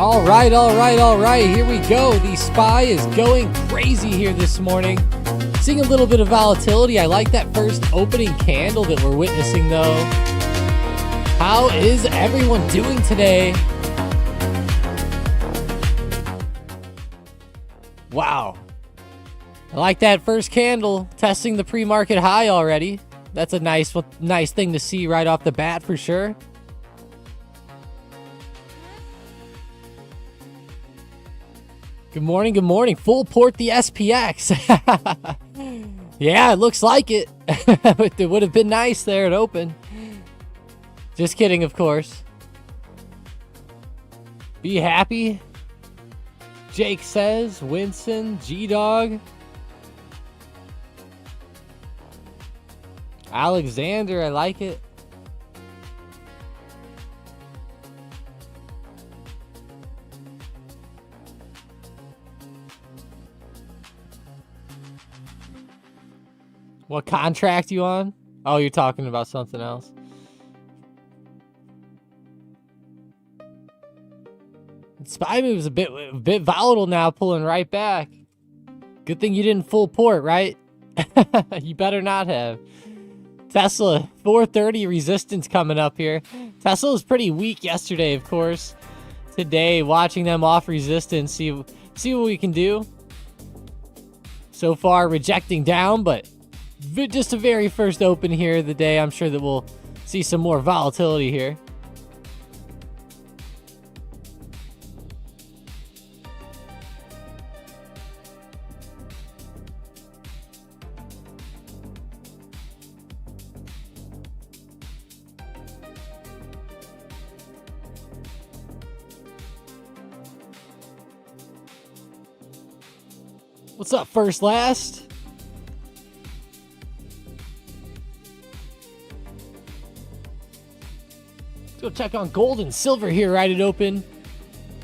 All right. Here we go. The SPY is going crazy here this morning. Seeing a little bit of volatility. I like that first opening candle that we're witnessing, though. How is everyone doing today? Wow. I like that first candle, testing the pre-market high already. That's a nice thing to see right off the bat for sure. Good morning. Full port the SPX. Yeah, it looks like it. It would have been nice there at open. Just kidding, of course. Be happy. Jake says, Winston, G-Dog. Alexander, I like it. What contract you on? Oh, you're talking about something else. SPY move's a bit volatile now, pulling right back. Good thing you didn't full port, right? You better not have. Tesla 430 resistance coming up here. Tesla was pretty weak yesterday, of course. Today, watching them off resistance, see what we can do. So far, rejecting down, but just a very first open here of the day. I'm sure that we'll see some more volatility here. What's up, first last? Let's go check on gold and silver here right at open.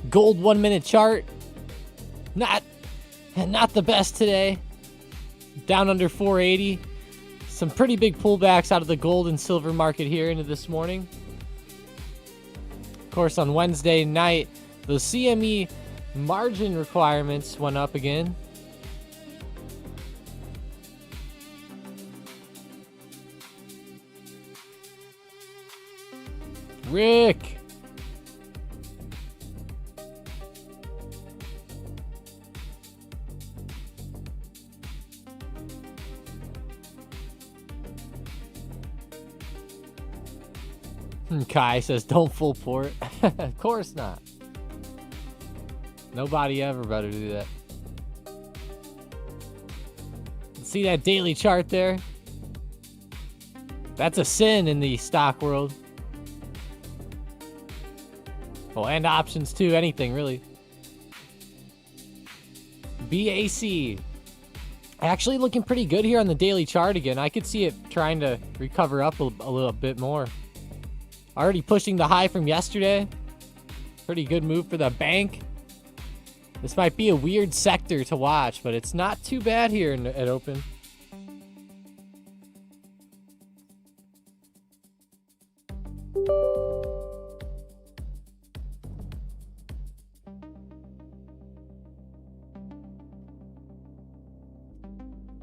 Gold 1 minute chart. Not the best today. Down under 480. Some pretty big pullbacks out of the gold and silver market here into this morning. Of course, on Wednesday night, the CME margin requirements went up again. Rick. Kai says, don't full port. Of course not. Nobody ever better do that. See that daily chart there? That's a sin in the stock world. Oh, and options too. Anything, really. BAC. Actually looking pretty good here on the daily chart again. I could see it trying to recover up a little bit more. Already pushing the high from yesterday. Pretty good move for the bank. This might be a weird sector to watch, but it's not too bad here at open.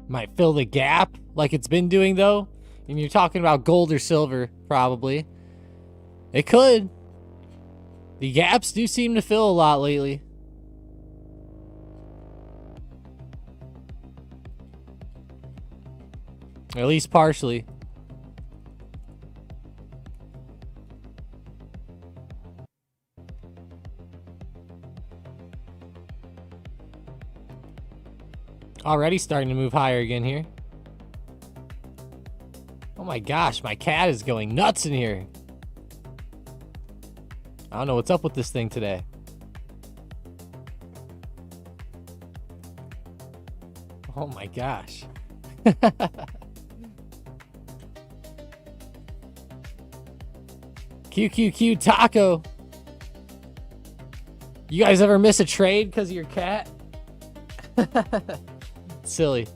Might fill the gap like it's been doing, though. And you're talking about gold or silver, probably. It could. The gaps do seem to fill a lot lately. At least partially. Already starting to move higher again here. Oh my gosh, my cat is going nuts in here. I don't know what's up with this thing today. Oh my gosh. QQQ Taco. You guys ever miss a trade because of your cat? Silly.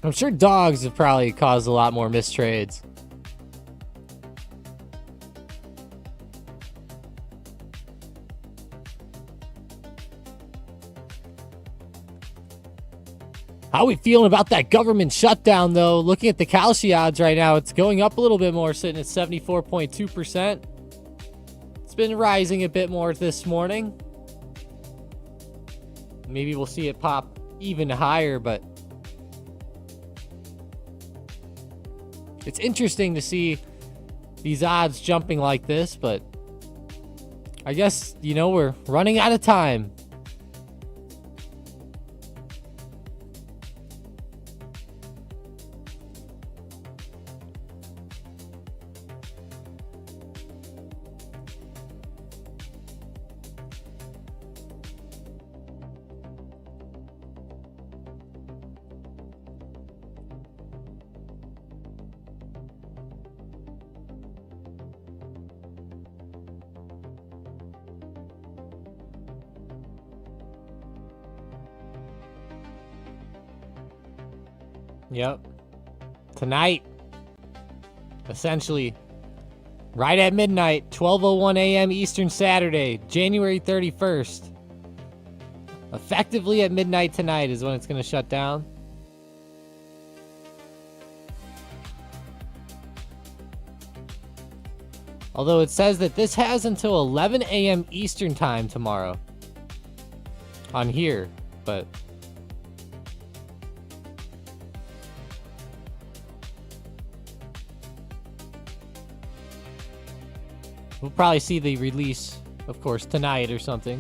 I'm sure dogs have probably caused a lot more mistrades. How are we feeling about that government shutdown, though? Looking at the Kalshi odds right now, it's going up a little bit more, sitting at 74.2%. It's been rising a bit more this morning. Maybe we'll see it pop even higher, but it's interesting to see these odds jumping like this, but I guess, you know, we're running out of time. Yep. Tonight, essentially, right at midnight, 12:01 a.m. Eastern Saturday, January 31st. Effectively at midnight tonight is when it's going to shut down. Although it says that this has until 11 a.m. Eastern time tomorrow on here, but we'll probably see the release, of course, tonight or something.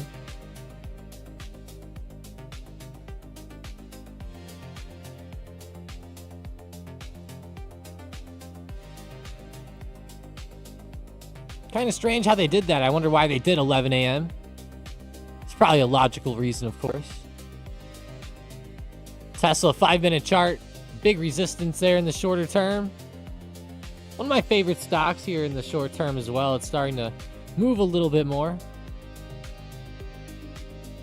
Kind of strange how they did that. I wonder why they did 11 a.m. It's probably a logical reason, of course. Tesla 5-minute chart. Big resistance there in the shorter term. One of my favorite stocks here in the short term as well. It's starting to move a little bit more.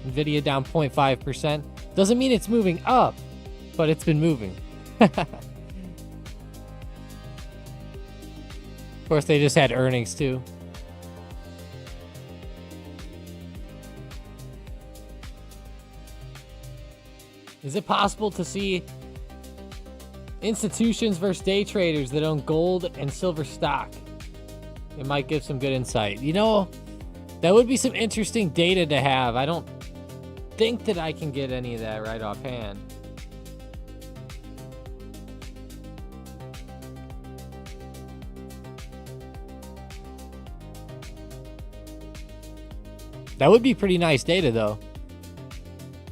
Nvidia down 0.5%. Doesn't mean it's moving up, but it's been moving. Of course, they just had earnings too. Is it possible to see institutions versus day traders that own gold and silver stock? It might give some good insight. You know, that would be some interesting data to have. I don't think that I can get any of that right offhand. That would be pretty nice data, though.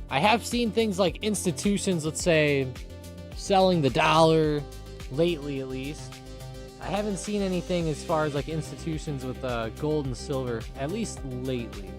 I have seen things like institutions, let's say, selling the dollar lately, at least. I haven't seen anything as far as like institutions with gold and silver, at least lately.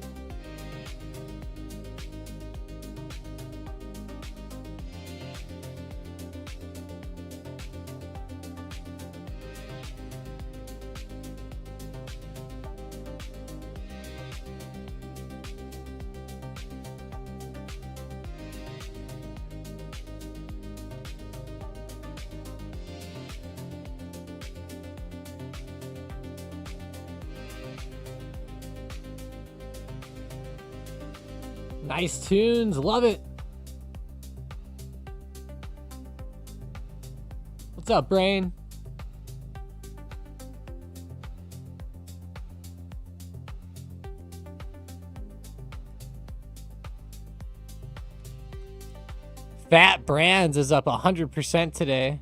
Nice tunes, love it. What's up, Brain? Fat Brands is up 100% today.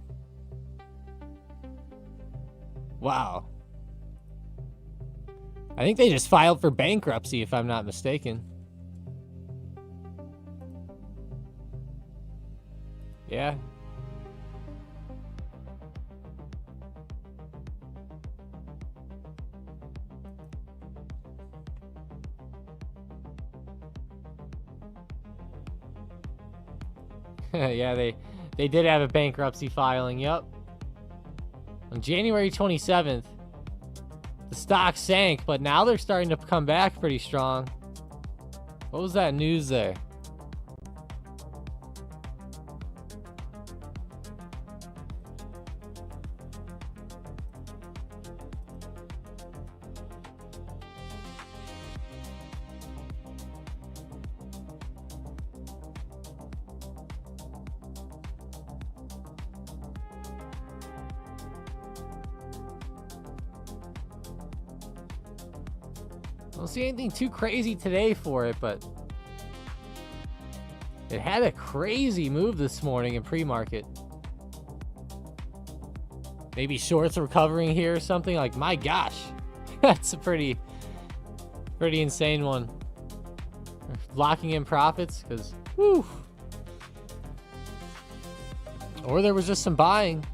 Wow. I think they just filed for bankruptcy, if I'm not mistaken. Yeah. Yeah, they did have a bankruptcy filing, yep. On January 27th, the stock sank, but now they're starting to come back pretty strong. What was that news there? Don't see anything too crazy today for it, but it had a crazy move this morning in pre-market. Maybe shorts recovering here or something. Like, my gosh, that's a pretty insane one. Locking in profits because, whew. Or there was just some buying.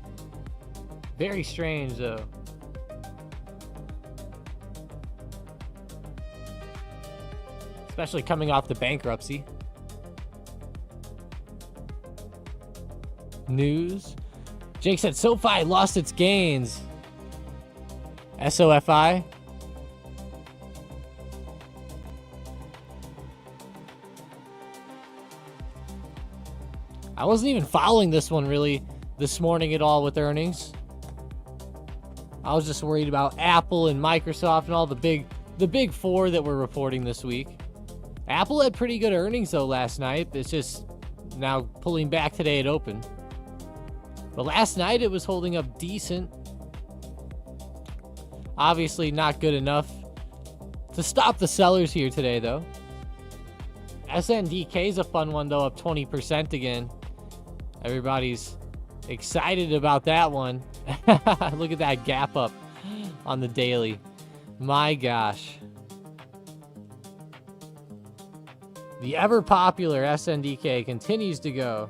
Very strange, though. Especially coming off the bankruptcy. News. Jake said SoFi lost its gains. SOFI. I wasn't even following this one really this morning at all with earnings. I was just worried about Apple and Microsoft and all the big four that were reporting this week. Apple had pretty good earnings though last night. It's just now pulling back today at open. But last night it was holding up decent. Obviously not good enough to stop the sellers here today though. SNDK is a fun one though, up 20% again. Everybody's excited about that one. Look at that gap up on the daily. My gosh. The ever popular SNDK continues to go.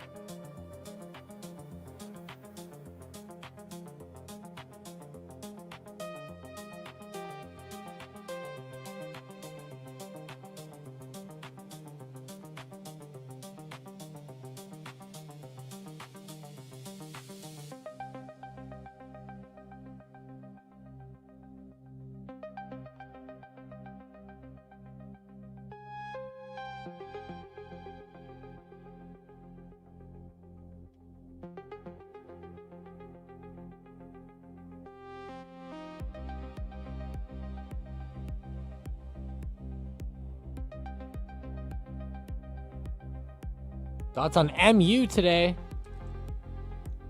Thoughts on MU today?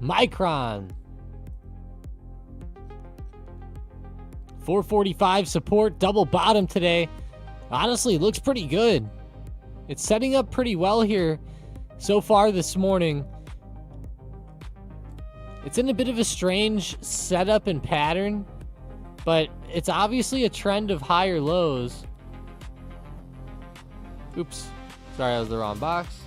Micron. 445 support, double bottom today. Honestly, looks pretty good. It's setting up pretty well here so far this morning. It's in a bit of a strange setup and pattern, but it's obviously a trend of higher lows. Oops. Sorry, that was the wrong box.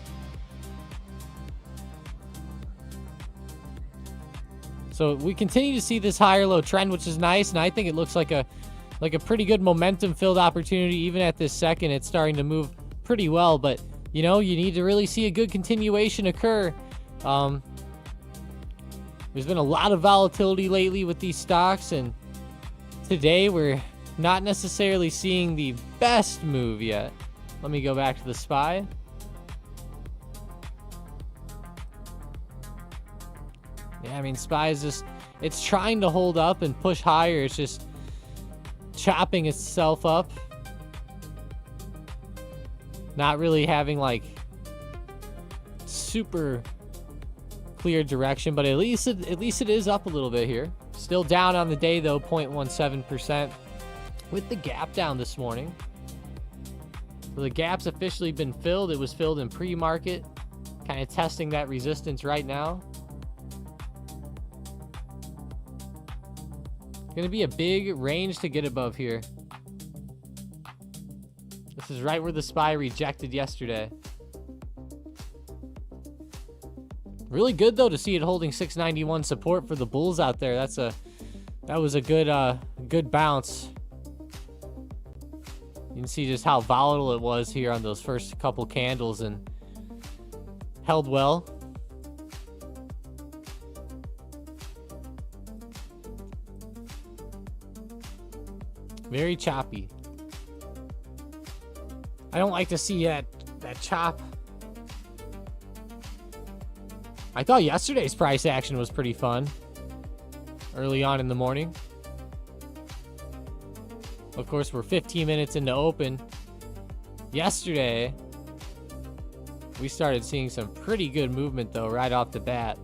So we continue to see this higher low trend, which is nice, and I think it looks like a pretty good momentum-filled opportunity. Even at this second, it's starting to move pretty well, but you know, you need to really see a good continuation occur. There's been a lot of volatility lately with these stocks, and today we're not necessarily seeing the best move yet. Let me go back to the SPY. Yeah, I mean, SPY is just, it's trying to hold up and push higher. It's just chopping itself up. Not really having like super clear direction, but at least it is up a little bit here. Still down on the day though, 0.17%, with the gap down this morning. So the gap's officially been filled. It was filled in pre-market, kind of testing that resistance right now. Gonna be a big range to get above here. This is right where the SPY rejected yesterday. Really good though to see it holding 691 support for the bulls out there. That was a good bounce. You can see just how volatile it was here on those first couple candles and held well. Very choppy. I don't like to see that chop. I thought yesterday's price action was pretty fun. Early on in the morning. Of course, we're 15 minutes into open. Yesterday, we started seeing some pretty good movement though, right off the bat.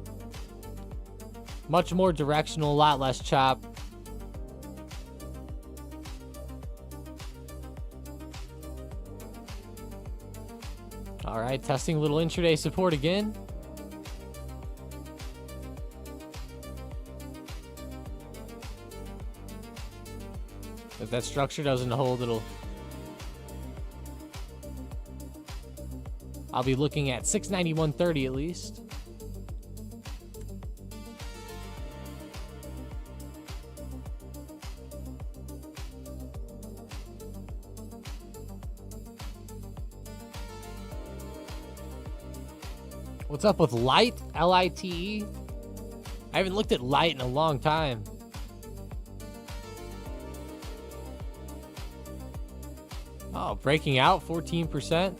Much more directional, a lot less chop. All right, testing a little intraday support again. If that structure doesn't hold, I'll be looking at 691.30 at least. What's up with Light? L-I-T-E? I haven't looked at Light in a long time. Oh, breaking out 14%.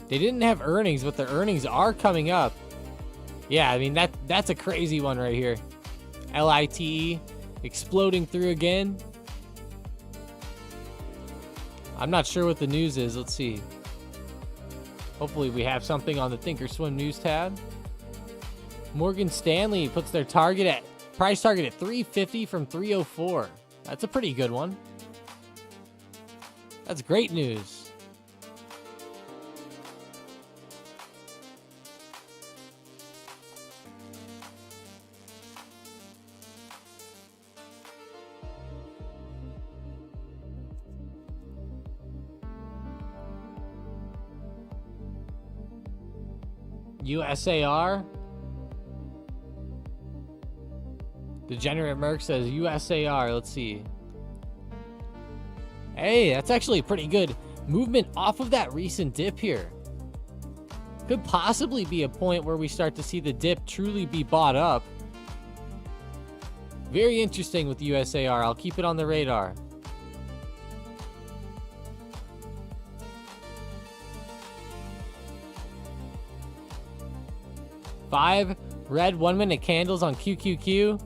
They didn't have earnings, but their earnings are coming up. Yeah, I mean, that's a crazy one right here. L-I-T-E exploding through again. I'm not sure what the news is. Let's see. Hopefully we have something on the Thinkorswim news tab. Morgan Stanley puts their price target at 350 from 304. That's a pretty good one. That's great news. USAR. Degenerate Merc says USAR. Let's see. Hey, that's actually pretty good movement off of that recent dip here. Could possibly be a point where we start to see the dip truly be bought up. Very interesting with USAR. I'll keep it on the radar. Five red 1 minute candles on QQQ.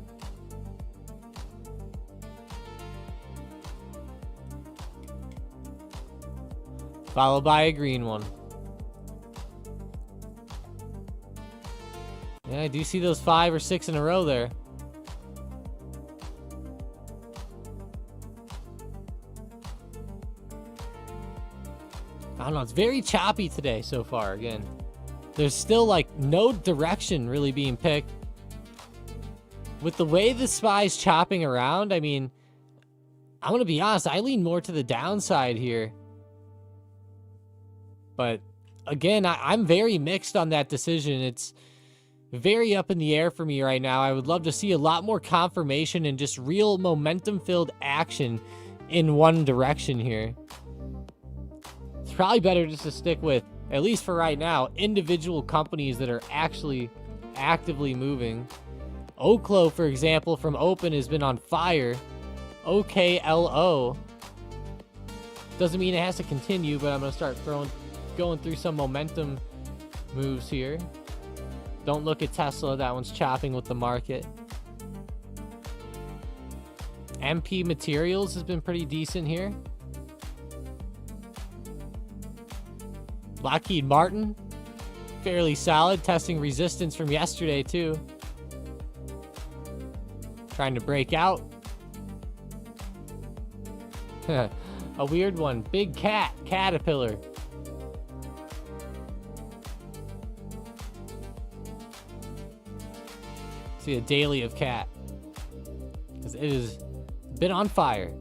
Followed by a green one. Yeah, I do see those 5 or 6 in a row there. I don't know, it's very choppy today so far again. There's still like no direction really being picked. With the way the SPY's chopping around, I mean, I'm gonna be honest, I lean more to the downside here. But again, I'm very mixed on that decision. It's very up in the air for me right now. I would love to see a lot more confirmation and just real momentum-filled action in one direction here. It's probably better just to stick with, at least for right now, individual companies that are actually actively moving. Oklo, for example, from Open has been on fire. OKLO. Doesn't mean it has to continue, but I'm going to start going through some momentum moves here. Don't look at Tesla. That one's chopping with the market. MP Materials has been pretty decent here. Lockheed Martin, fairly solid, testing resistance from yesterday too. Trying to break out. A weird one. Big Cat, Caterpillar. See a daily of Cat, because it has been on fire.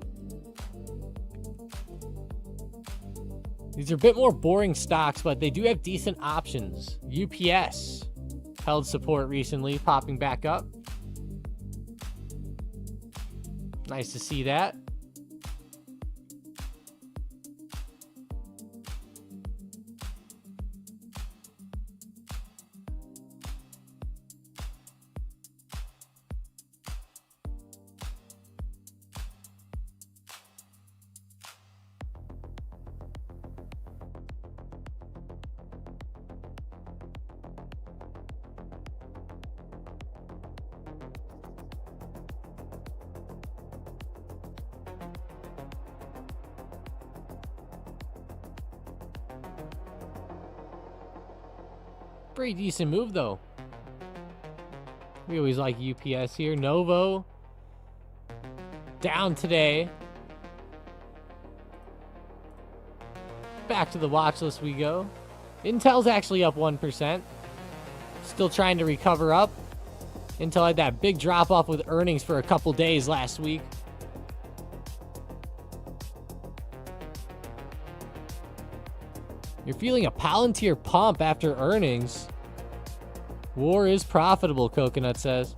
These are a bit more boring stocks, but they do have decent options. UPS held support recently, popping back up. Nice to see that. Pretty decent move though. We always like UPS here. Novo down today. back to the watch list we go. Intel's actually up 1%. Still trying to recover up. Intel had that big drop off with earnings for a couple days last week. You're feeling a Palantir pump after earnings. War is profitable, Coconut says.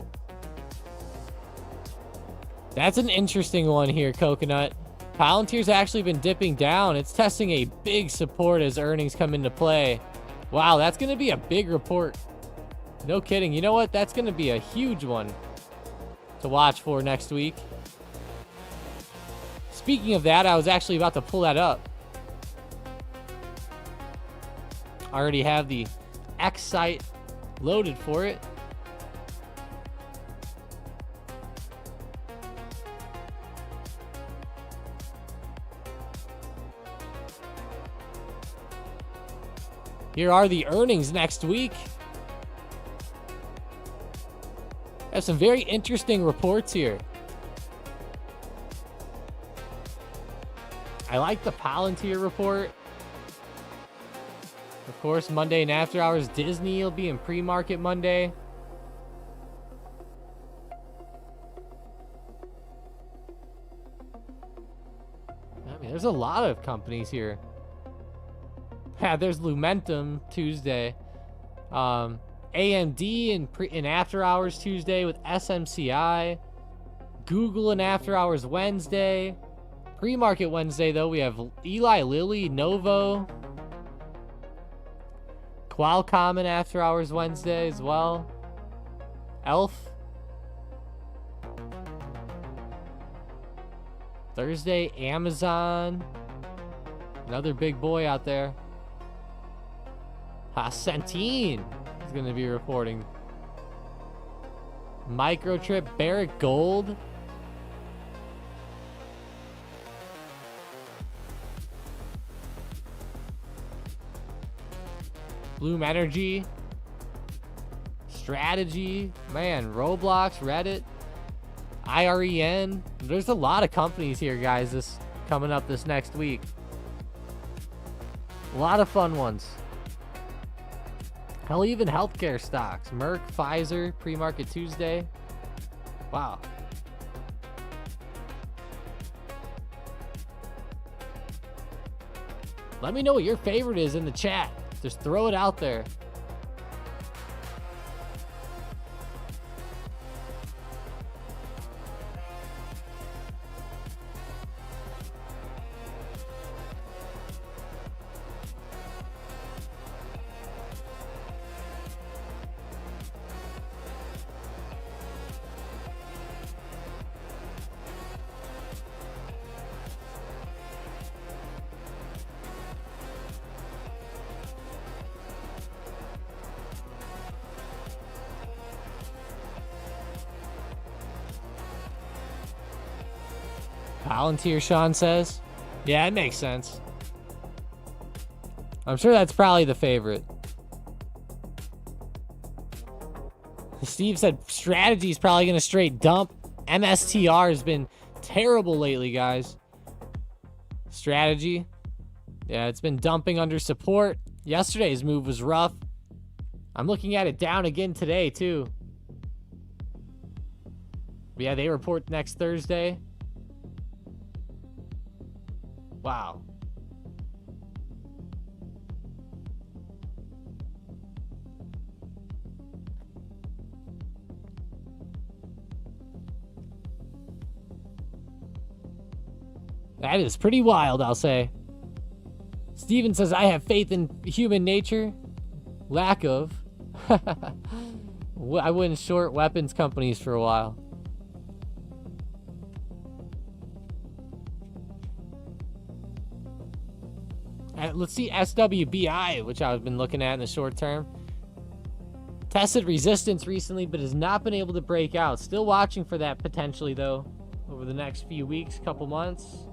That's an interesting one here, Coconut. Palantir's actually been dipping down. It's testing a big support as earnings come into play. Wow, that's going to be a big report. No kidding. You know what? That's going to be a huge one to watch for next week. Speaking of that, I was actually about to pull that up. I already have the X site loaded for it. Here are the earnings next week. Have some very interesting reports here. I like the Palantir report. Of course, Monday and after hours, Disney will be in pre-market Monday. I mean, there's a lot of companies here. Yeah, there's Lumentum Tuesday. AMD in after hours Tuesday with SMCI. Google in after hours Wednesday. Pre-market Wednesday, though, we have Eli Lilly, Novo. Qualcomm in after hours Wednesday as well. Elf. Thursday, Amazon. Another big boy out there. Centene is going to be reporting. Microchip, Barrick Gold. Bloom Energy. Strategy. Man, Roblox, Reddit. IREN. There's a lot of companies here, guys, coming up this next week. A lot of fun ones. Hell, even healthcare stocks. Merck, Pfizer, pre-market Tuesday. Wow. Let me know what your favorite is in the chat. Just throw it out there. Palantir, Sean says. Yeah, it makes sense. I'm sure that's probably the favorite. Steve said strategy is probably going to straight dump. MSTR has been terrible lately, guys. Strategy. Yeah, it's been dumping under support. Yesterday's move was rough. I'm looking at it down again today, too. But yeah, they report next Thursday. Wow. That is pretty wild, I'll say. Steven says, I have faith in human nature. Lack of. I wouldn't short weapons companies for a while. Let's see SWBI, which I've been looking at in the short term. Tested resistance recently, but has not been able to break out. Still watching for that potentially, though, over the next few weeks, couple months.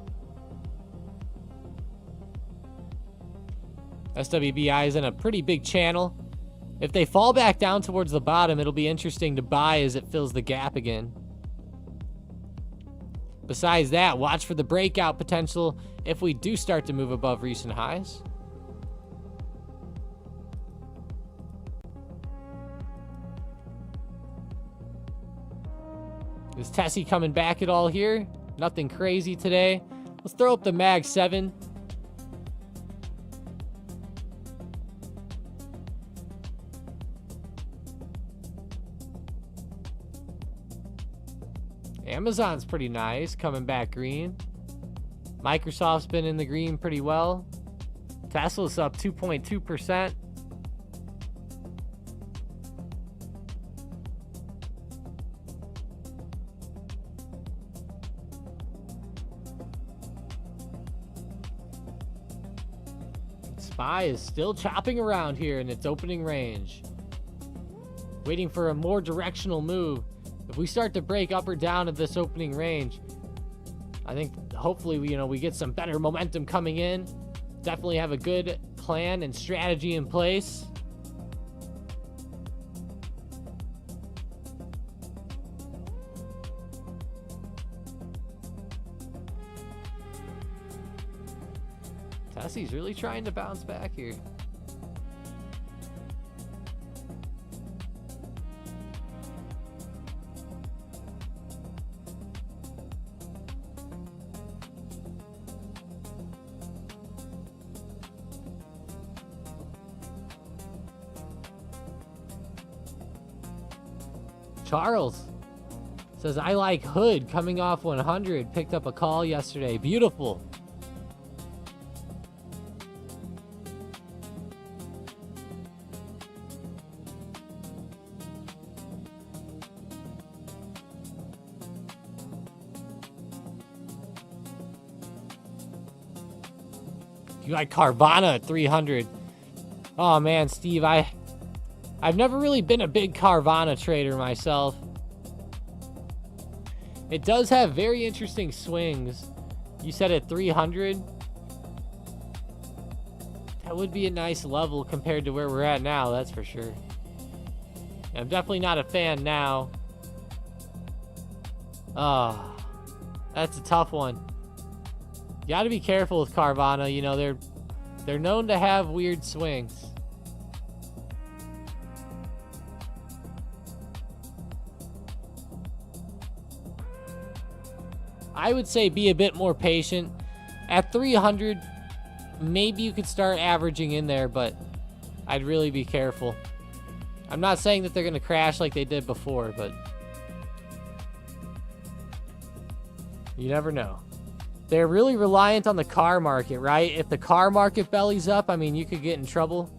SWBI is in a pretty big channel. If they fall back down towards the bottom, it'll be interesting to buy as it fills the gap again. Besides that, watch for the breakout potential if we do start to move above recent highs. Is Tessie coming back at all here? Nothing crazy today. Let's throw up the Mag 7. Amazon's pretty nice, coming back green. Microsoft's been in the green pretty well. Tesla's up 2.2%. SPY is still chopping around here in its opening range, waiting for a more directional move. If we start to break up or down at this opening range, I think hopefully we get some better momentum coming in. Definitely have a good plan and strategy in place. Tessie's really trying to bounce back here. Charles says, I like Hood coming off 100. Picked up a call yesterday. Beautiful. You like Carvana at 300. Oh man, Steve, I've never really been a big Carvana trader myself. It does have very interesting swings. You said at 300. That would be a nice level compared to where we're at now, that's for sure. I'm definitely not a fan now. Oh, that's a tough one. You got to be careful with Carvana. You know, they're known to have weird swings. I would say be a bit more patient. At 300, maybe you could start averaging in there, but I'd really be careful. I'm not saying that they're going to crash like they did before, but you never know. They're really reliant on the car market, right? If the car market bellies up, I mean, you could get in trouble.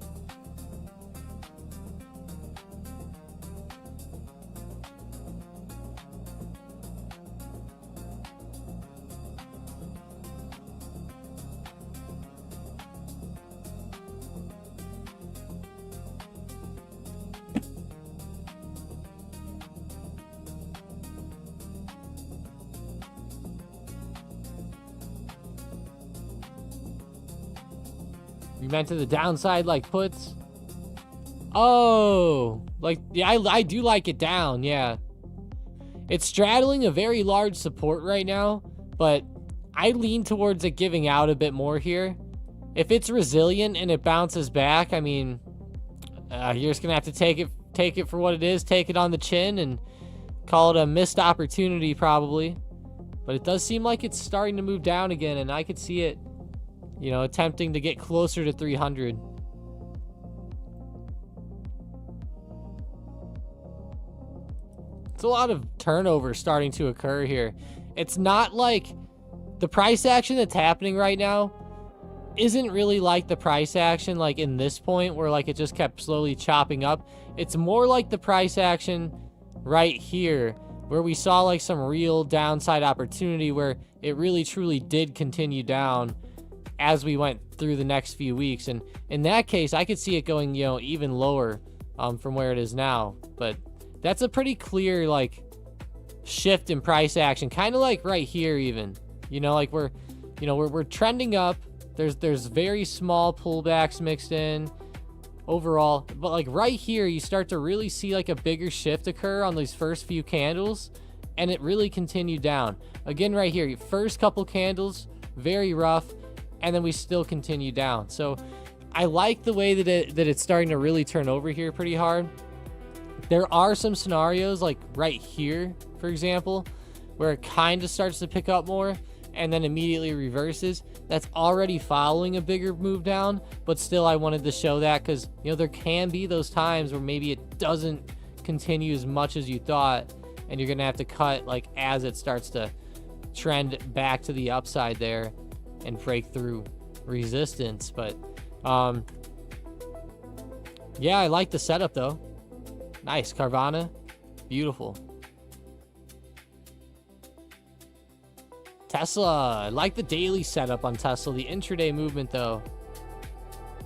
You meant to the downside like puts? Oh, like, yeah, I do like it down, yeah. It's straddling a very large support right now, but I lean towards it giving out a bit more here. If it's resilient and it bounces back, I mean, you're just gonna have to take it for what it is, take it on the chin, and call it a missed opportunity probably. But it does seem like it's starting to move down again, and I could see it, you know, attempting to get closer to 300. It's a lot of turnover starting to occur here. It's not like the price action that's happening right now isn't really like the price action like in this point where like it just kept slowly chopping up. It's more like the price action right here where we saw like some real downside opportunity where it really truly did continue down as we went through the next few weeks. And in that case, I could see it going, you know, even lower from where it is now. But that's a pretty clear like shift in price action, kind of like right here even. You know, like we're trending up. There's very small pullbacks mixed in overall, but like right here you start to really see like a bigger shift occur on these first few candles, and it really continued down. Again, right here, first couple candles, very rough, and then we still continue down. So I like the way that it's starting to really turn over here pretty hard. There are some scenarios like right here, for example, where it kind of starts to pick up more and then immediately reverses. That's already following a bigger move down, but still I wanted to show that because, you know, there can be those times where maybe it doesn't continue as much as you thought, and you're gonna have to cut like as it starts to trend back to the upside there and break through resistance. But yeah, I like the setup though. Nice Carvana, beautiful. Tesla, I like the daily setup on Tesla. The intraday movement though,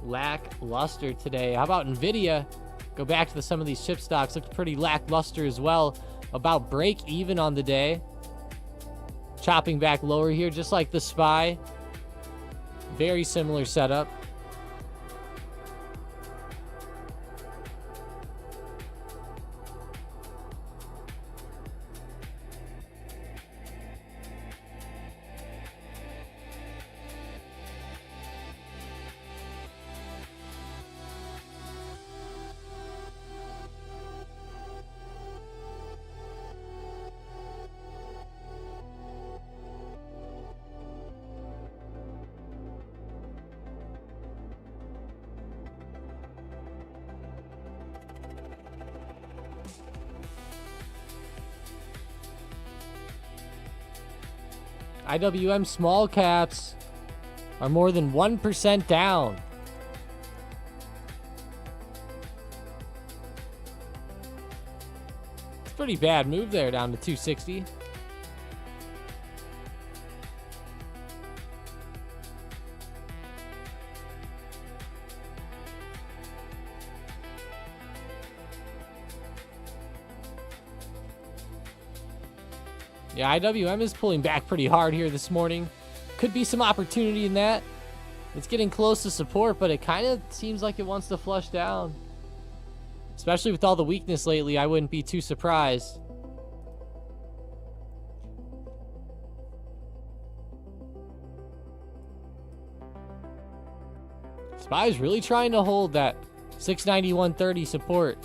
lackluster today. How about Nvidia? Go back to some of these chip stocks, looked pretty lackluster as well. About break even on the day. Chopping back lower here, just like the SPY. Very similar setup. IWM small caps are more than 1% down. It's a pretty bad move there, down to 260. Yeah, IWM is pulling back pretty hard here this morning. Could be some opportunity in that. It's getting close to support, but it kind of seems like it wants to flush down. Especially with all the weakness lately, I wouldn't be too surprised. SPY's really trying to hold that 691.30 support.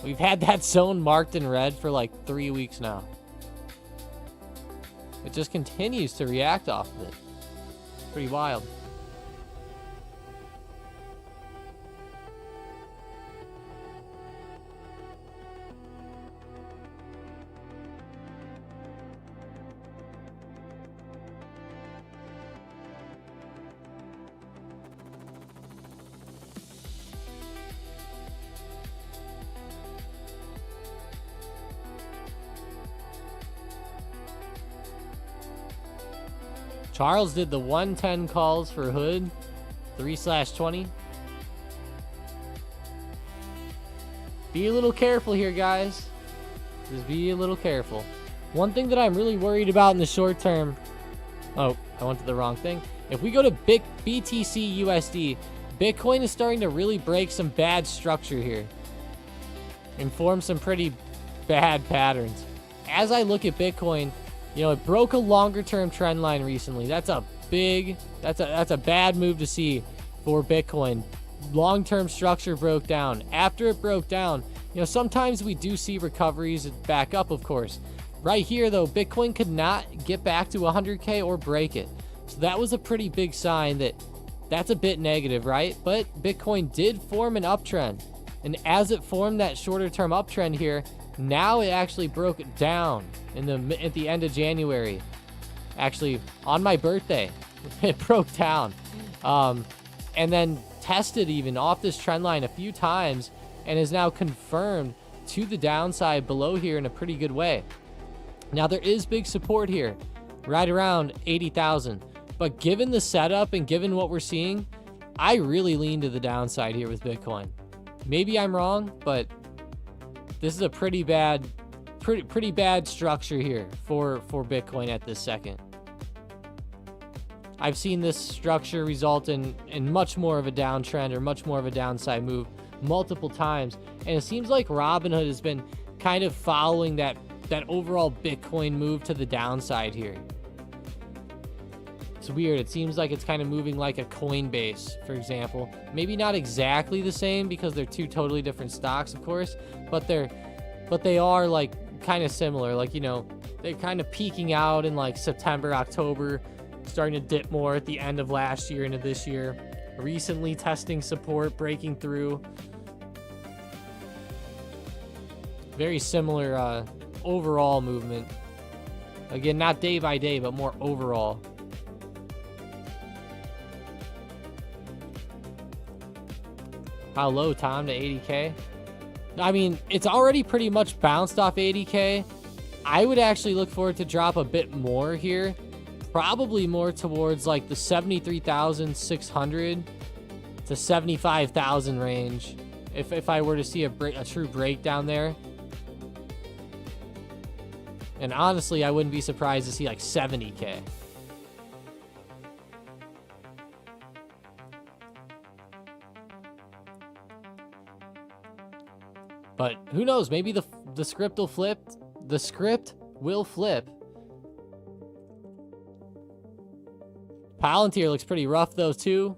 We've had that zone marked in red for like 3 weeks now. It just continues to react off of it. Pretty wild. Charles did the 110 calls for Hood, 3/20. Be a little careful here, guys. Just be a little careful. One thing that I'm really worried about in the short term. Oh, I went to the wrong thing. If we go to BTC USD, Bitcoin is starting to really break some bad structure here and form some pretty bad patterns. As I look at Bitcoin, you know, it broke a longer term trend line recently. That's a bad move to see for Bitcoin. Long-term structure broke down. After it broke down, you know, sometimes we do see recoveries back up, of course. Right here, though, Bitcoin could not get back to 100K or break it. So that was a pretty big sign that that's a bit negative, right? But Bitcoin did form an uptrend. And as it formed that shorter term uptrend here, now it actually broke it down at the end of January. Actually, on my birthday, it broke down. And then tested even off this trend line a few times and is now confirmed to the downside below here in a pretty good way. Now there is big support here, right around 80,000. But given the setup and given what we're seeing, I really lean to the downside here with Bitcoin. Maybe I'm wrong, but this is a pretty bad structure here for Bitcoin at this second. I've seen this structure result in much more of a downtrend or much more of a downside move multiple times. And it seems like Robinhood has been kind of following that overall Bitcoin move to the downside here. It's weird. It seems like it's kind of moving like a Coinbase, for example. Maybe not exactly the same because they're two totally different stocks, of course, but they are like kind of similar. Like, you know, they're kind of peaking out in like September, October, starting to dip more at the end of last year into this year. Recently testing support, breaking through. Very similar overall movement. Again, not day by day, but more overall. How low, Tom, to 80K? I mean, it's already pretty much bounced off 80K. I would actually look for it to drop a bit more here. Probably more towards like the 73,600 to 75,000 range. If I were to see a true breakdown there. And honestly, I wouldn't be surprised to see like 70K. But who knows? Maybe the script will flip. The script will flip. Palantir looks pretty rough though too.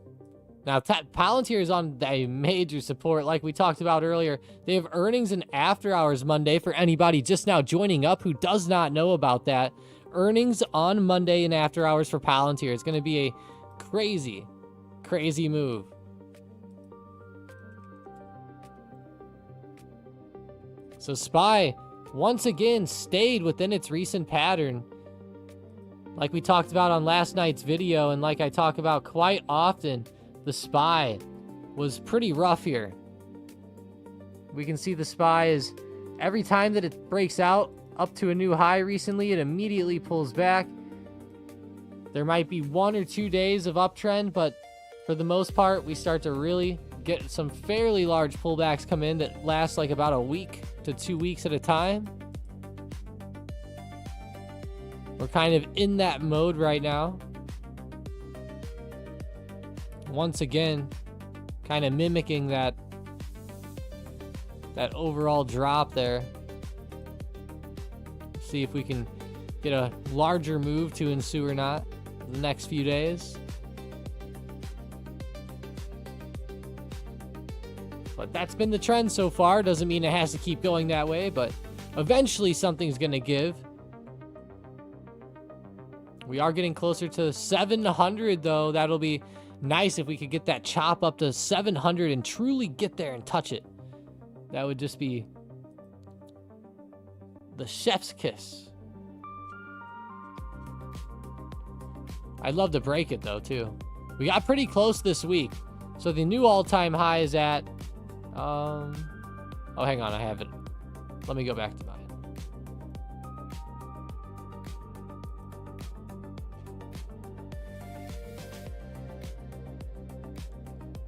Now Palantir is on a major support like we talked about earlier. They have earnings and after hours Monday for anybody just now joining up who does not know about that. Earnings on Monday and after hours for Palantir. It's going to be a crazy, crazy move. So SPY once again stayed within its recent pattern. Like we talked about on last night's video, and like I talk about quite often, the SPY was pretty rough here. We can see the SPY is, every time that it breaks out up to a new high recently, it immediately pulls back. There might be 1 or 2 days of uptrend, but for the most part, we start to really get some fairly large pullbacks come in that last like about a week to 2 weeks at a time. We're kind of in that mode right now. Once again, kind of mimicking that overall drop there. See if we can get a larger move to ensue or not in the next few days. But that's been the trend so far. Doesn't mean it has to keep going that way, but eventually something's going to give. We are getting closer to 700 though. That'll be nice if we could get that chop up to 700 and truly get there and touch it. That would just be the chef's kiss. I'd love to break it though too. We got pretty close this week. So the new all-time high is at oh, hang on, I have it. Let me go back to mine.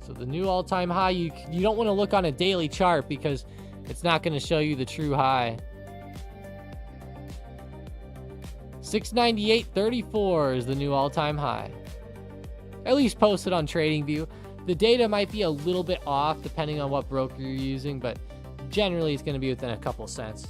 So the new all-time high, you don't want to look on a daily chart because it's not going to show you the true high. 698.34 is the new all-time high. At least posted on TradingView. The data might be a little bit off depending on what broker you're using, but generally it's going to be within a couple cents.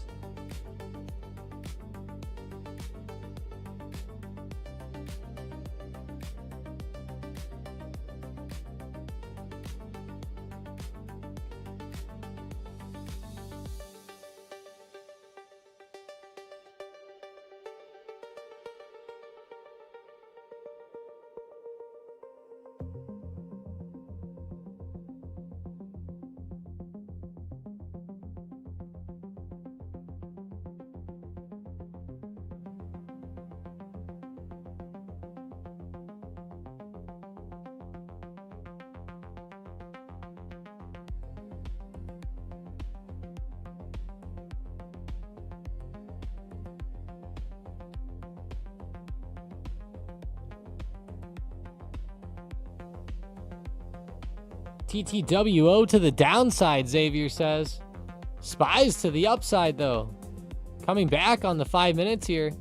TTWO to the downside, Xavier says. SPYs to the upside, though. Coming back on the 5 minutes here.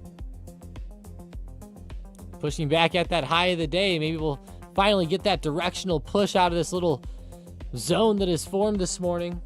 Pushing back at that high of the day. Maybe we'll finally get that directional push out of this little zone that has formed this morning.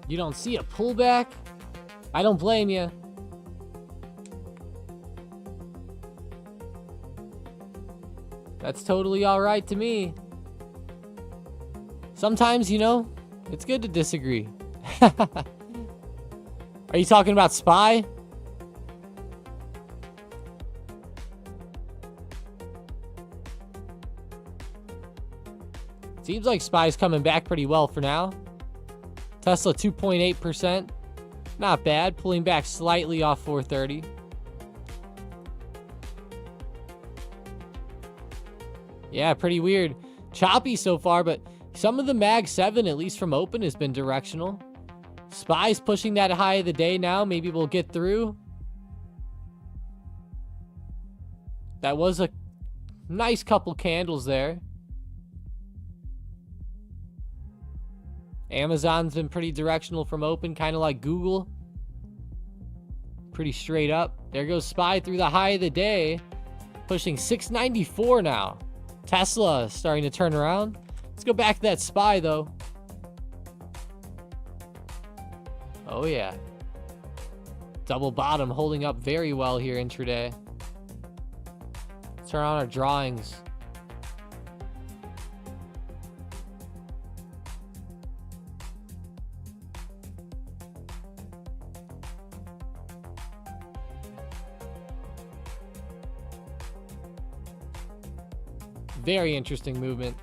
You don't see a pullback? I don't blame you. That's totally all right to me. Sometimes, you know, it's good to disagree. Are you talking about SPY? Seems like SPY's coming back pretty well for now. Tesla 2.8%. Not bad. Pulling back slightly off 430. Yeah, pretty weird. Choppy so far, but some of the Mag 7, at least from open, has been directional. SPY's pushing that high of the day now. Maybe we'll get through. That was a nice couple candles there. Amazon's been pretty directional from open, kind of like Google. Pretty straight up. There goes SPY through the high of the day. Pushing 694 now. Tesla starting to turn around. Let's go back to that SPY though. Oh yeah. Double bottom holding up very well here intraday. Let's turn on our drawings. Very interesting movement.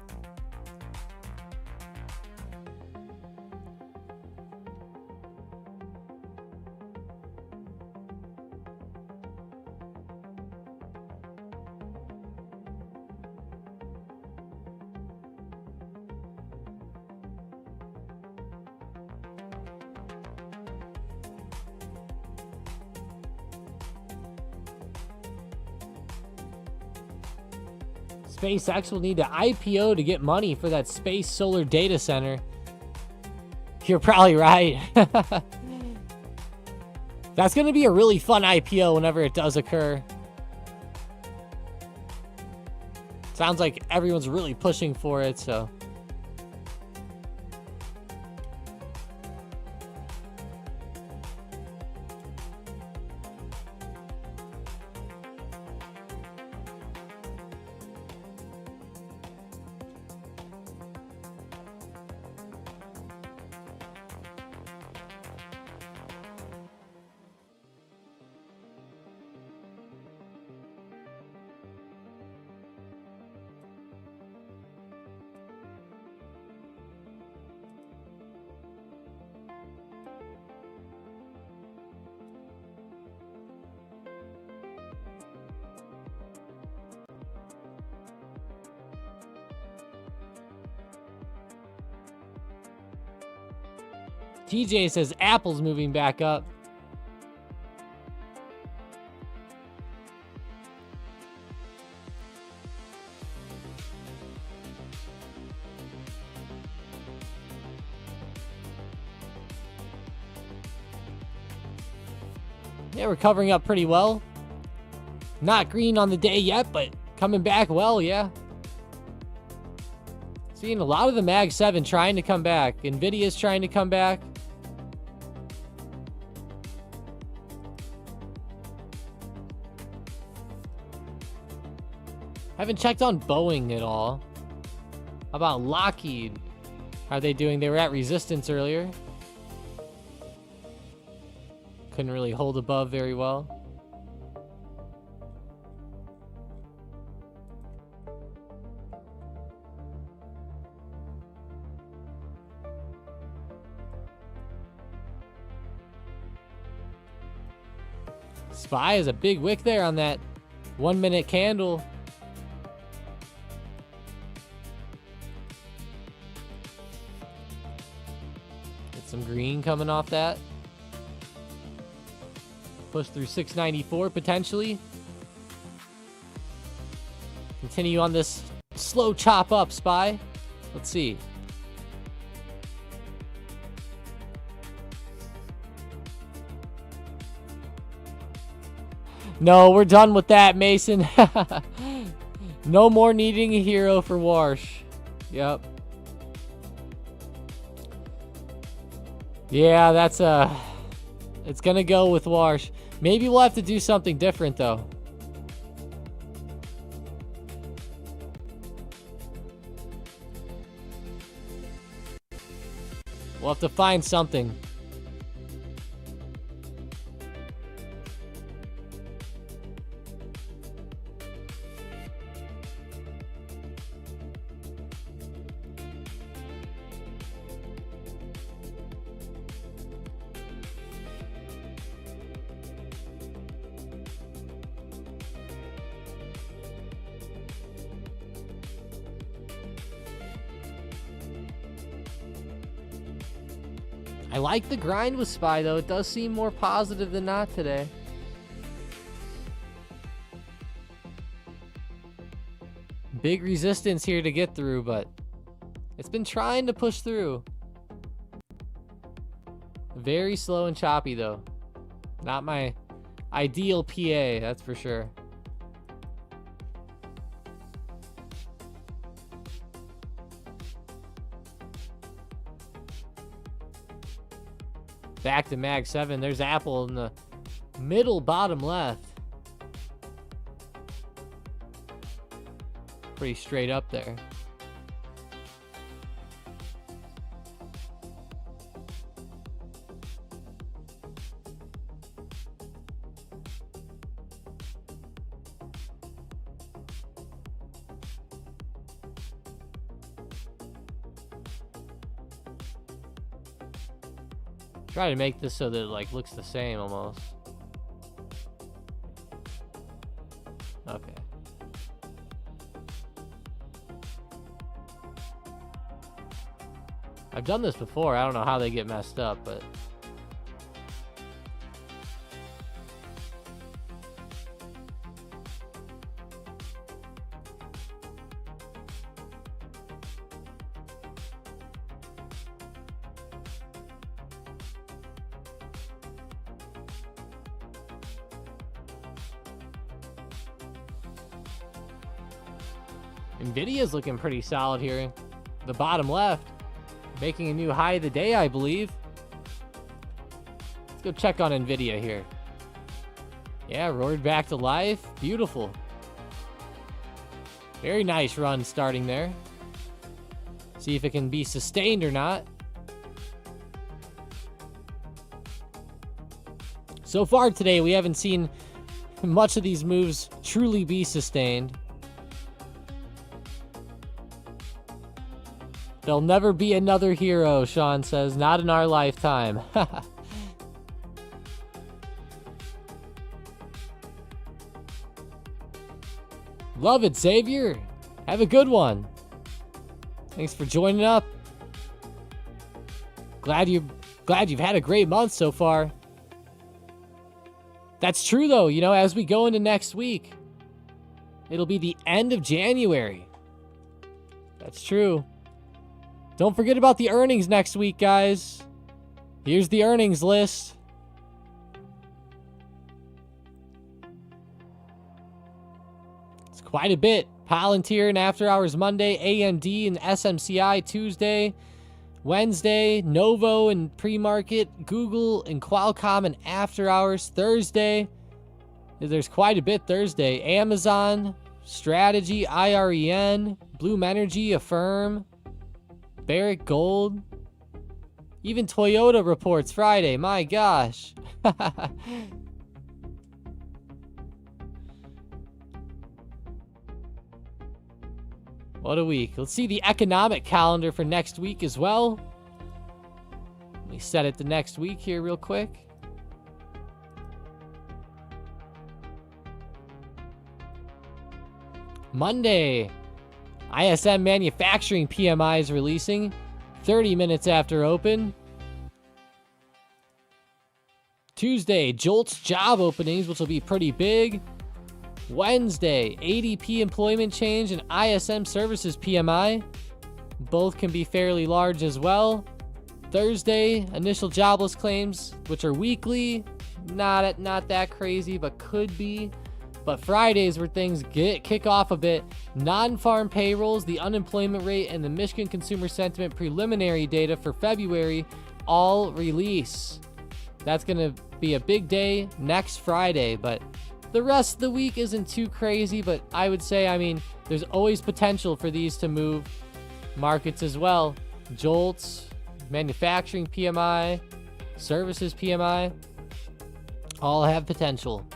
SpaceX will need to IPO to get money for that space solar data center. You're probably right. That's going to be a really fun IPO whenever it does occur. Sounds like everyone's really pushing for it, so. TJ says Apple's moving back up. Yeah, we're covering up pretty well. Not green on the day yet, but coming back well, yeah. Seeing a lot of the Mag 7 trying to come back. Nvidia's trying to come back. Haven't checked on Boeing at all. How about Lockheed? How are they doing? They were at resistance earlier. Couldn't really hold above very well. SPY is a big wick there on that 1 minute candle. Get some green coming off that. Push through 694 potentially. Continue on this slow chop up, SPY. Let's see. No, we're done with that, Mason. No more needing a hero for Warsh. Yep. Yeah, that's it's gonna go with Warsh. Maybe we'll have to do something different though. We'll have to find something. I like the grind with SPY, though. It does seem more positive than not today. Big resistance here to get through, but it's been trying to push through. Very slow and choppy, though. Not my ideal PA, that's for sure. Back to Mag 7. There's Apple in the middle bottom left. Pretty straight up there. Try to make this so that it like looks the same almost. Okay. I've done this before. I don't know how they get messed up, but Nvidia's looking pretty solid here. The bottom left, making a new high of the day, I believe. Let's go check on Nvidia here. Yeah, roared back to life. Beautiful. Very nice run starting there. See if it can be sustained or not. So far today, we haven't seen much of these moves truly be sustained. There'll never be another hero, Sean says. Not in our lifetime. Love it, Xavier. Have a good one. Thanks for joining up. Glad you've had a great month so far. That's true, though. You know, as we go into next week, it'll be the end of January. That's true. Don't forget about the earnings next week, guys. Here's the earnings list. It's quite a bit. Palantir and After Hours Monday, AMD and SMCI Tuesday, Wednesday, Novo and pre-market, Google and Qualcomm and After Hours Thursday. There's quite a bit Thursday. Amazon, Strategy, IREN, Bloom Energy, Affirm, Barrick Gold. Even Toyota reports Friday. My gosh. What a week. Let's see the economic calendar for next week as well. Let me set it to next week here real quick. Monday, ISM manufacturing PMI is releasing 30 minutes after open. Tuesday, JOLTS job openings, which will be pretty big. Wednesday, ADP employment change and ISM services PMI. Both can be fairly large as well. Thursday, initial jobless claims, which are weekly. Not that crazy, but could be. But Fridays where things kick off a bit. Non-farm payrolls, the unemployment rate, and the Michigan consumer sentiment preliminary data for February all release. That's going to be a big day next Friday, but the rest of the week isn't too crazy. But I would say, I mean, there's always potential for these to move markets as well. JOLTS, manufacturing PMI, services PMI, all have potential.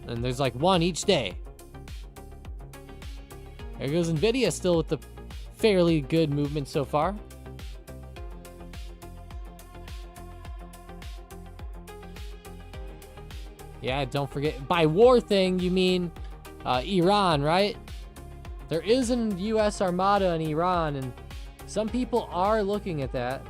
And there's like one each day. There goes Nvidia still with the fairly good movement so far. Yeah, don't forget, by war thing, you mean Iran, right? There is an U.S. armada in Iran, and some people are looking at that.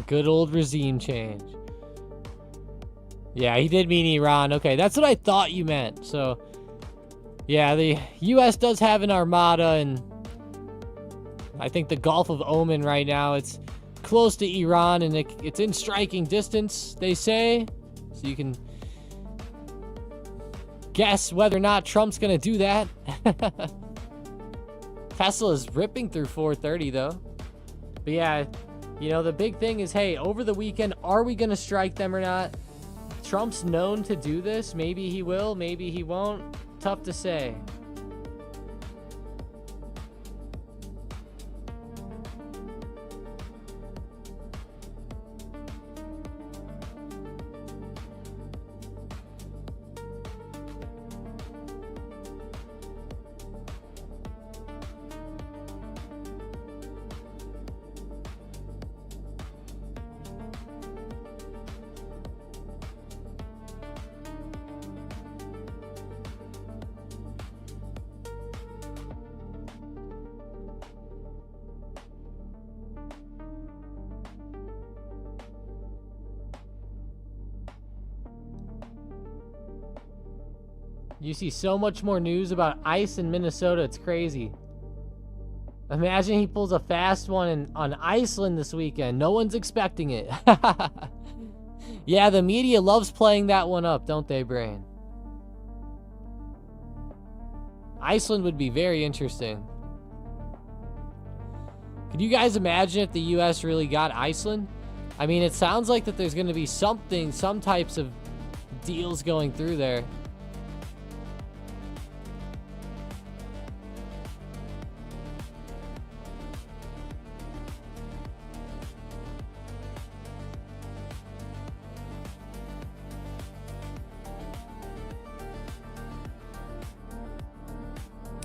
Good old regime change. Yeah, he did mean Iran. Okay, that's what I thought you meant. So, yeah, the U.S. does have an armada, and I think the Gulf of Oman right now, it's close to Iran, and it's in striking distance, they say. So you can guess whether or not Trump's going to do that. Tesla's ripping through 430, though. But yeah, you know, the big thing is, hey, over the weekend, are we going to strike them or not? Trump's known to do this. Maybe he will, maybe he won't. Tough to say. You see so much more news about ice in Minnesota. It's crazy. Imagine he pulls a fast one on Iceland this weekend. No one's expecting it. Yeah, the media loves playing that one up, don't they, Brain? Iceland would be very interesting. Could you guys imagine if the U.S. really got Iceland? I mean, it sounds like that there's going to be some types of deals going through there.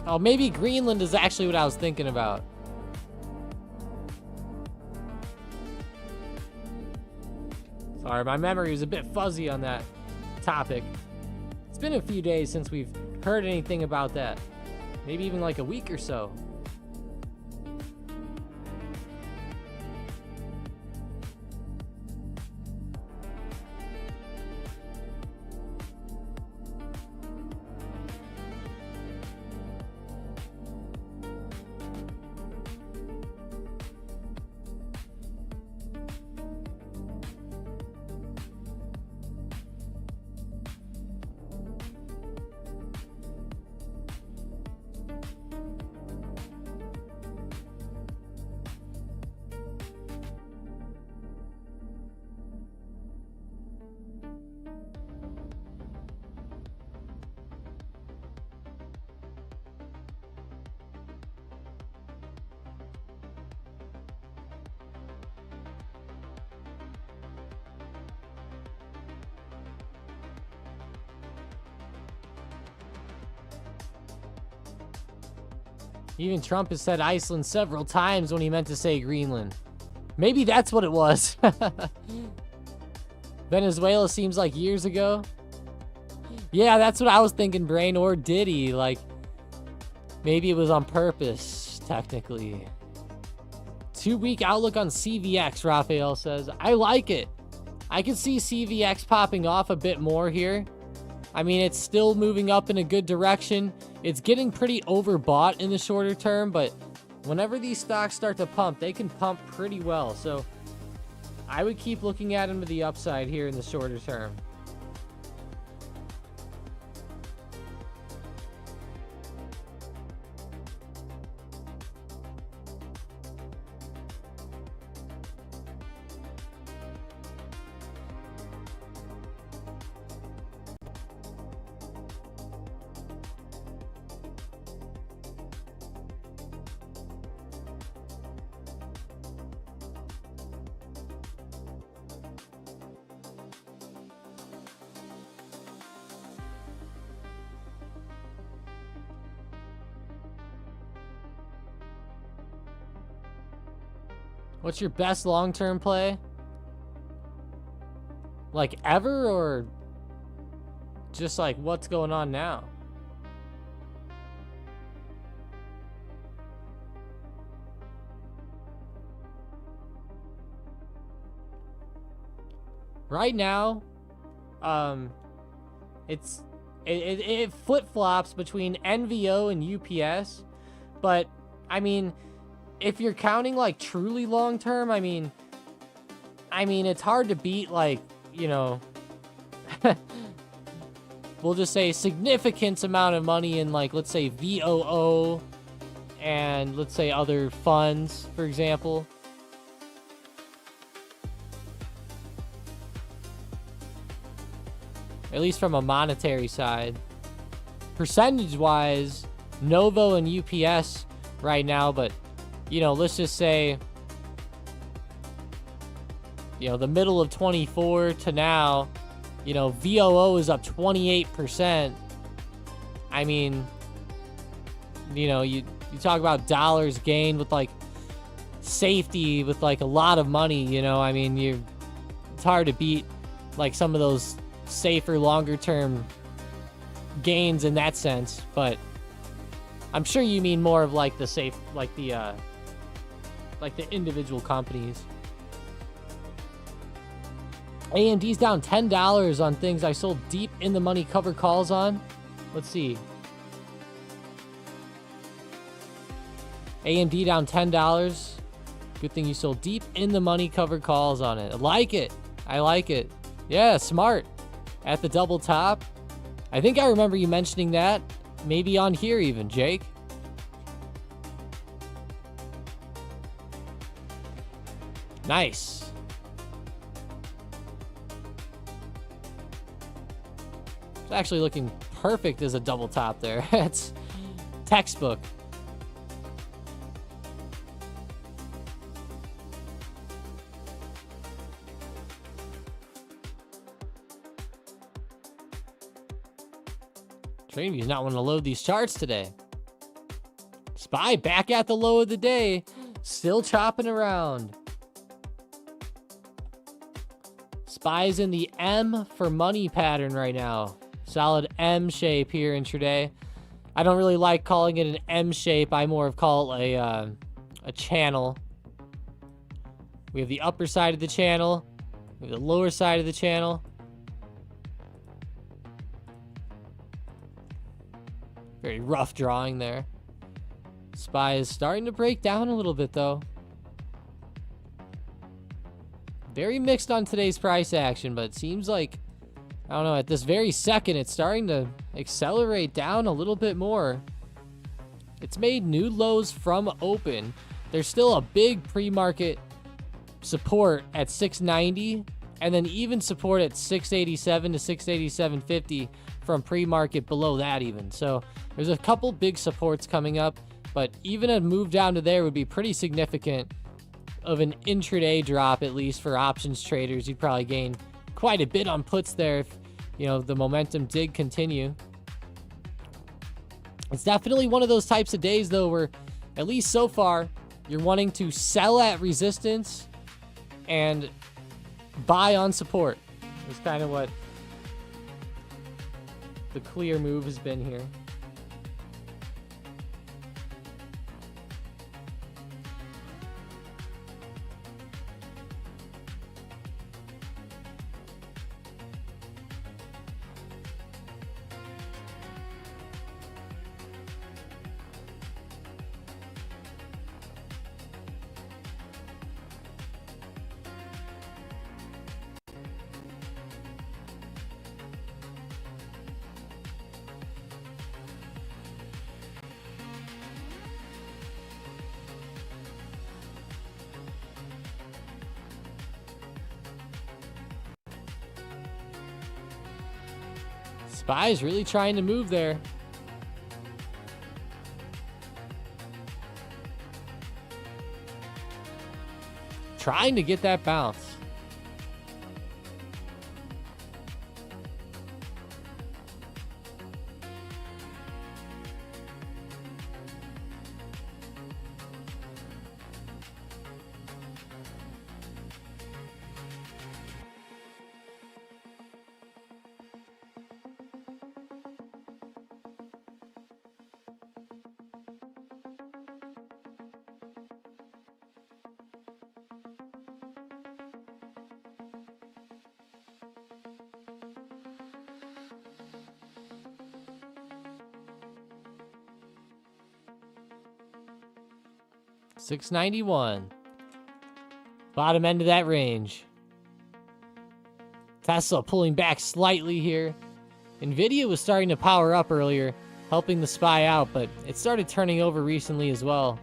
Oh, maybe Greenland is actually what I was thinking about. Sorry, my memory was a bit fuzzy on that topic. It's been a few days since we've heard anything about that. Maybe even like a week or so. Even Trump has said Iceland several times when he meant to say Greenland. Maybe that's what it was. Venezuela seems like years ago. Yeah, that's what I was thinking, Brain. Or did he? Like, maybe it was on purpose, technically. 2-week outlook on CVX, Raphael says. I like it. I can see CVX popping off a bit more here. I mean, it's still moving up in a good direction. It's getting pretty overbought in the shorter term, but whenever these stocks start to pump, they can pump pretty well. So I would keep looking at them to the upside here in the shorter term. What's your best long-term play? Like ever, or just like what's going on now? Right now, it flip-flops between NVO and UPS, but I mean, if you're counting like truly long term, I mean it's hard to beat, like, you know, we'll just say significant amount of money in, like, let's say VOO and let's say other funds, for example. At least from a monetary side. Percentage wise, Novo and UPS right now, but you know, let's just say, you know, the middle of 24 to now, you know, VOO is up 28%. I mean, you know, you talk about dollars gained with like safety, with like a lot of money, you know, I mean, it's hard to beat like some of those safer, longer term gains in that sense, but I'm sure you mean more of like the safe, like the individual companies. AMD's down $10 on things I sold deep in the money cover calls on. Let's see. AMD down $10. Good thing you sold deep in the money covered calls on it. I like it. I like it. Yeah, smart. At the double top. I think I remember you mentioning that. Maybe on here even, Jake. Nice. It's actually looking perfect as a double top there. It's textbook. TradingView's not wanting to load these charts today. SPY back at the low of the day. Still chopping around. SPY's in the M for money pattern right now. Solid M shape here intraday. I don't really like calling it an M shape. I more of call it a channel. We have the upper side of the channel. We have the lower side of the channel. Very rough drawing there. SPY is starting to break down a little bit though. Very mixed on today's price action, but it seems like, I don't know, at this very second, it's starting to accelerate down a little bit more. It's made new lows from open. There's still a big pre-market support at 690, and then even support at 687 to 687.50 from pre-market below that even. So there's a couple big supports coming up, but even a move down to there would be pretty significant of an intraday drop, at least for options traders. You'd probably gain quite a bit on puts there if, you know, the momentum did continue. It's definitely one of those types of days though where at least so far, you're wanting to sell at resistance and buy on support. That's kind of what the clear move has been here. SPY's really trying to move there. Trying to get that bounce. $691. Bottom end of that range. Tesla pulling back slightly here. Nvidia was starting to power up earlier, helping the SPY out, but it started turning over recently as well.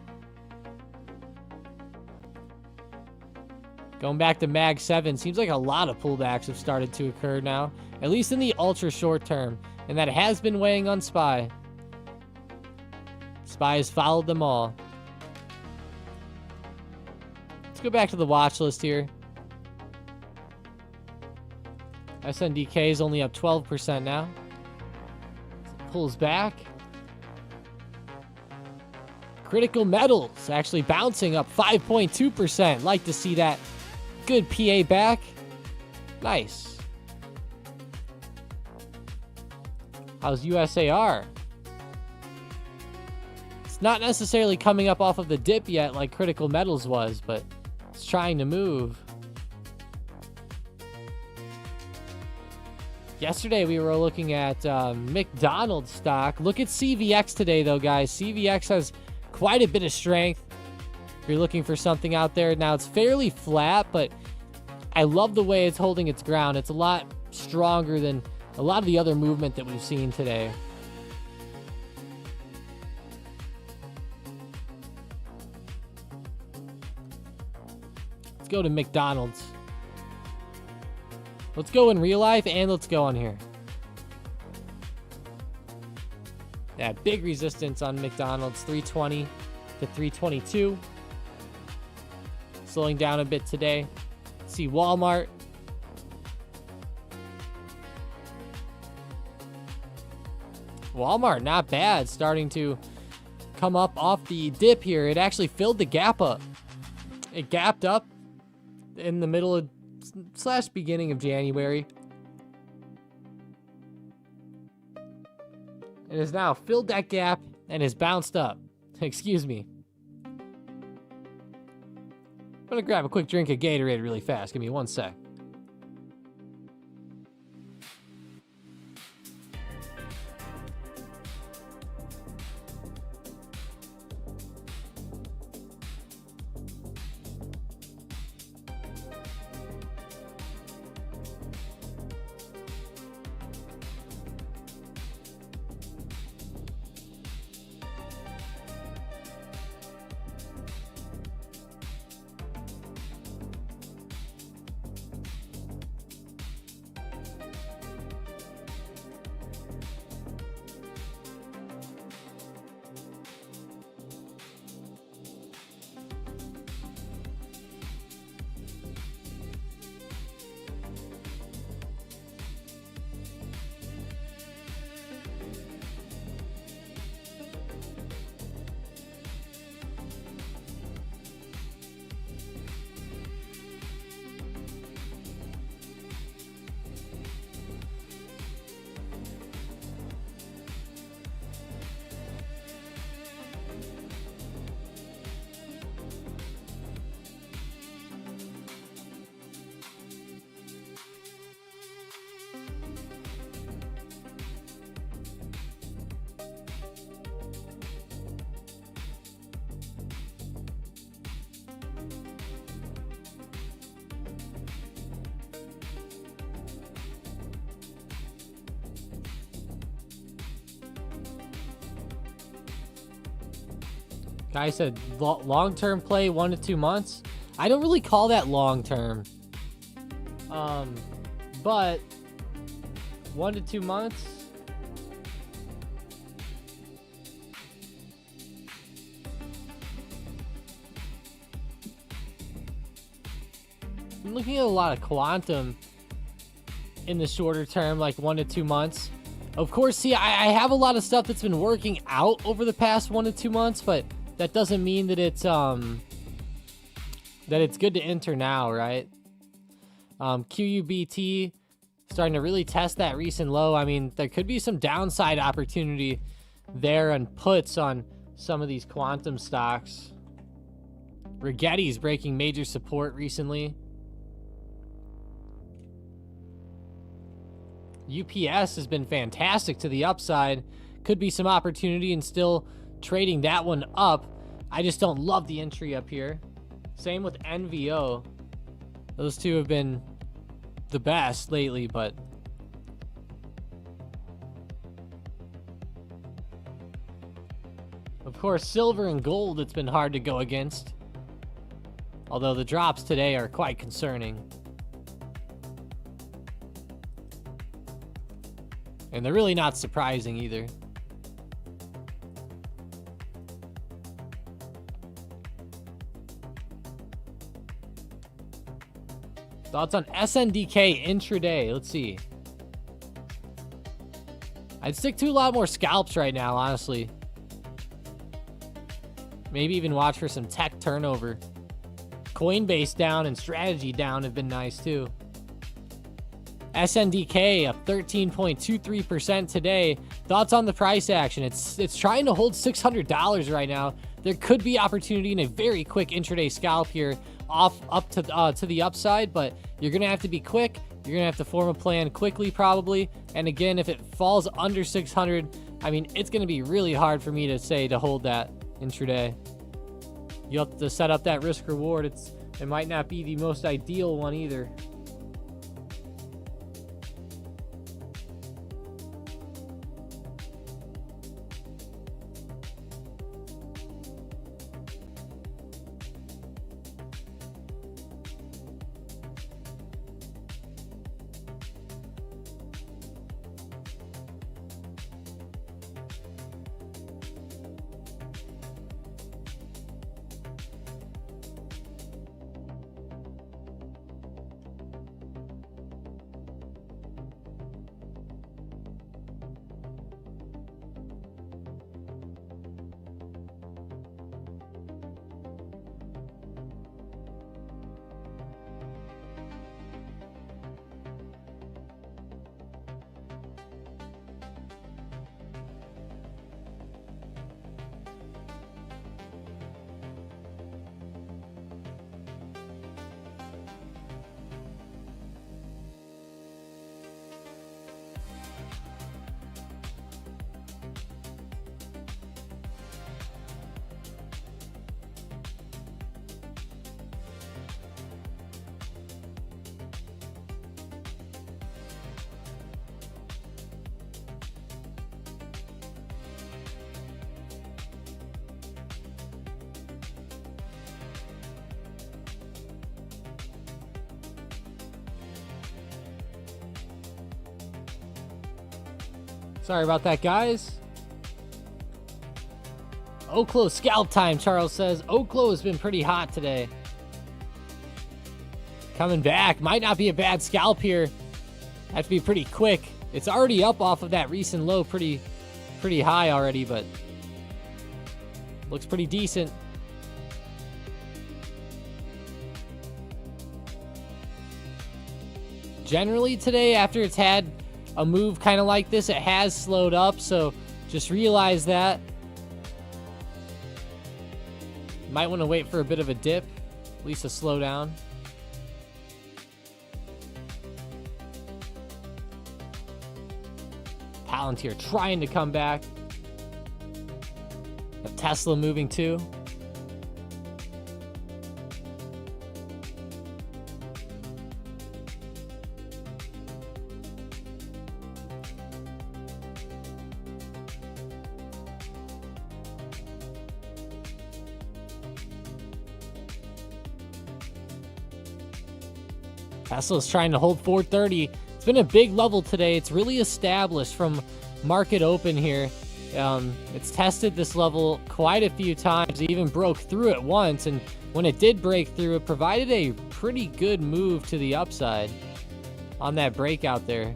Going back to Mag 7, seems like a lot of pullbacks have started to occur now, at least in the ultra short term, and that has been weighing on SPY. SPY has followed them all. Let's go back to the watch list here. SNDK is only up 12% now. Pulls back. Critical metals actually bouncing up 5.2%. Like to see that. Good PA back. Nice. How's USAR? It's not necessarily coming up off of the dip yet like critical metals was, but it's trying to move. Yesterday we were looking at McDonald's stock. Look at CVX today though, guys. CVX has quite a bit of strength. If you're looking for something out there. Now it's fairly flat, but I love the way it's holding its ground. It's a lot stronger than a lot of the other movement that we've seen today. Let's go to McDonald's. Let's go in real life and let's go on here. Yeah, big resistance on McDonald's, 320 to 322. Slowing down a bit today. Let's see Walmart. Walmart, not bad. Starting to come up off the dip here. It actually filled the gap up. It gapped up in the middle of / beginning of January. It has now filled that gap and has bounced up. Excuse me. I'm gonna grab a quick drink of Gatorade really fast. Give me 1 sec. Guy said long-term play, 1 to 2 months. I don't really call that long-term. But 1 to 2 months. I'm looking at a lot of quantum in the shorter term, like 1 to 2 months. Of course, see, I have a lot of stuff that's been working out over the past 1 to 2 months, but that doesn't mean that it's good to enter now, right? QUBT starting to really test that recent low. I mean, there could be some downside opportunity there on puts on some of these quantum stocks. Rigetti's breaking major support recently. UPS has been fantastic to the upside. Could be some opportunity and still trading that one up. I just don't love the entry up here. Same with NVO. Those two have been the best lately, but of course, silver and gold, it's been hard to go against. Although the drops today are quite concerning. And they're really not surprising either. Thoughts on SNDK intraday? Let's see. I'd stick to a lot more scalps right now, honestly. Maybe even watch for some tech turnover. Coinbase down and strategy down have been nice too. SNDK up 13.23% today. Thoughts on the price action? It's trying to hold $600 right now. There could be opportunity in a very quick intraday scalp here up to the upside, but you're gonna have to be quick. You're gonna have to form a plan quickly probably. And again, if it falls under 600, I mean, it's gonna be really hard for me to say to hold that intraday. You have to set up that risk reward. It might not be the most ideal one either. Sorry about that, guys. Oklo scalp time, Charles says. Oklo has been pretty hot today. Coming back. Might not be a bad scalp here. Have to be pretty quick. It's already up off of that recent low pretty high already, but looks pretty decent. Generally today, after it's had a move kind of like this, it has slowed up, so just realize that. Might want to wait for a bit of a dip, at least a slowdown. Palantir trying to come back. Tesla moving too. Tesla's trying to hold 430. It's been a big level today. It's really established from market open here. It's tested this level quite a few times. It even broke through it once, and when it did break through, it provided a pretty good move to the upside on that breakout there.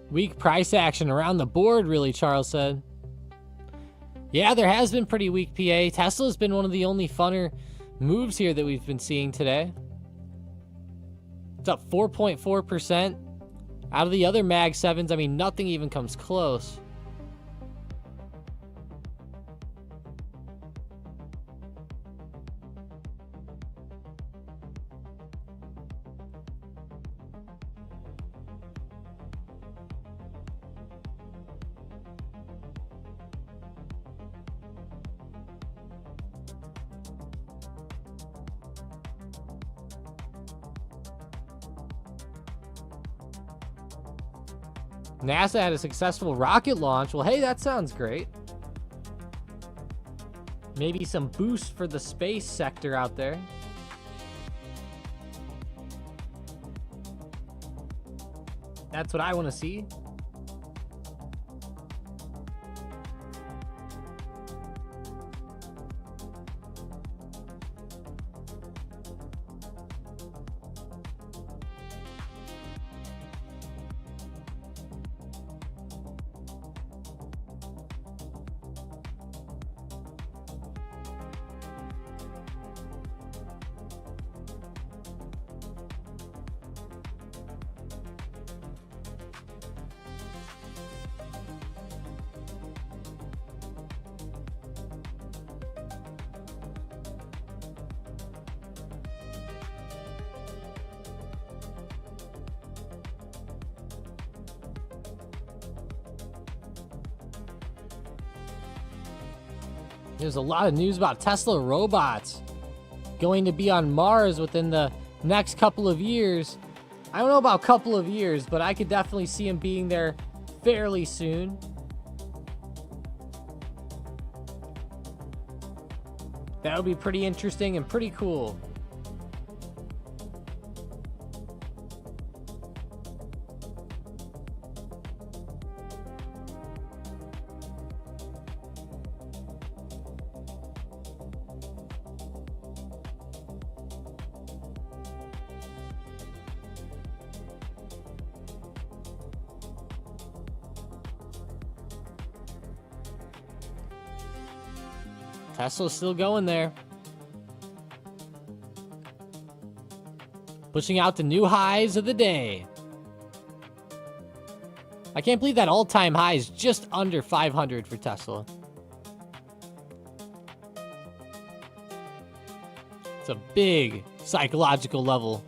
Weak price action around the board, really, Charles said. Yeah, there has been pretty weak PA. Tesla's been one of the only funner moves here that we've been seeing today. It's up 4.4%. Out of the other Mag 7s, I mean, nothing even comes close. NASA had a successful rocket launch. Well, hey, that sounds great. Maybe some boost for the space sector out there. That's what I want to see. There's a lot of news about Tesla robots going to be on Mars within the next couple of years. I don't know about couple of years, but I could definitely see them being there fairly soon. That would be pretty interesting and pretty cool. Tesla's still going there. Pushing out to new highs of the day. I can't believe that all-time high is just under 500 for Tesla. It's a big psychological level.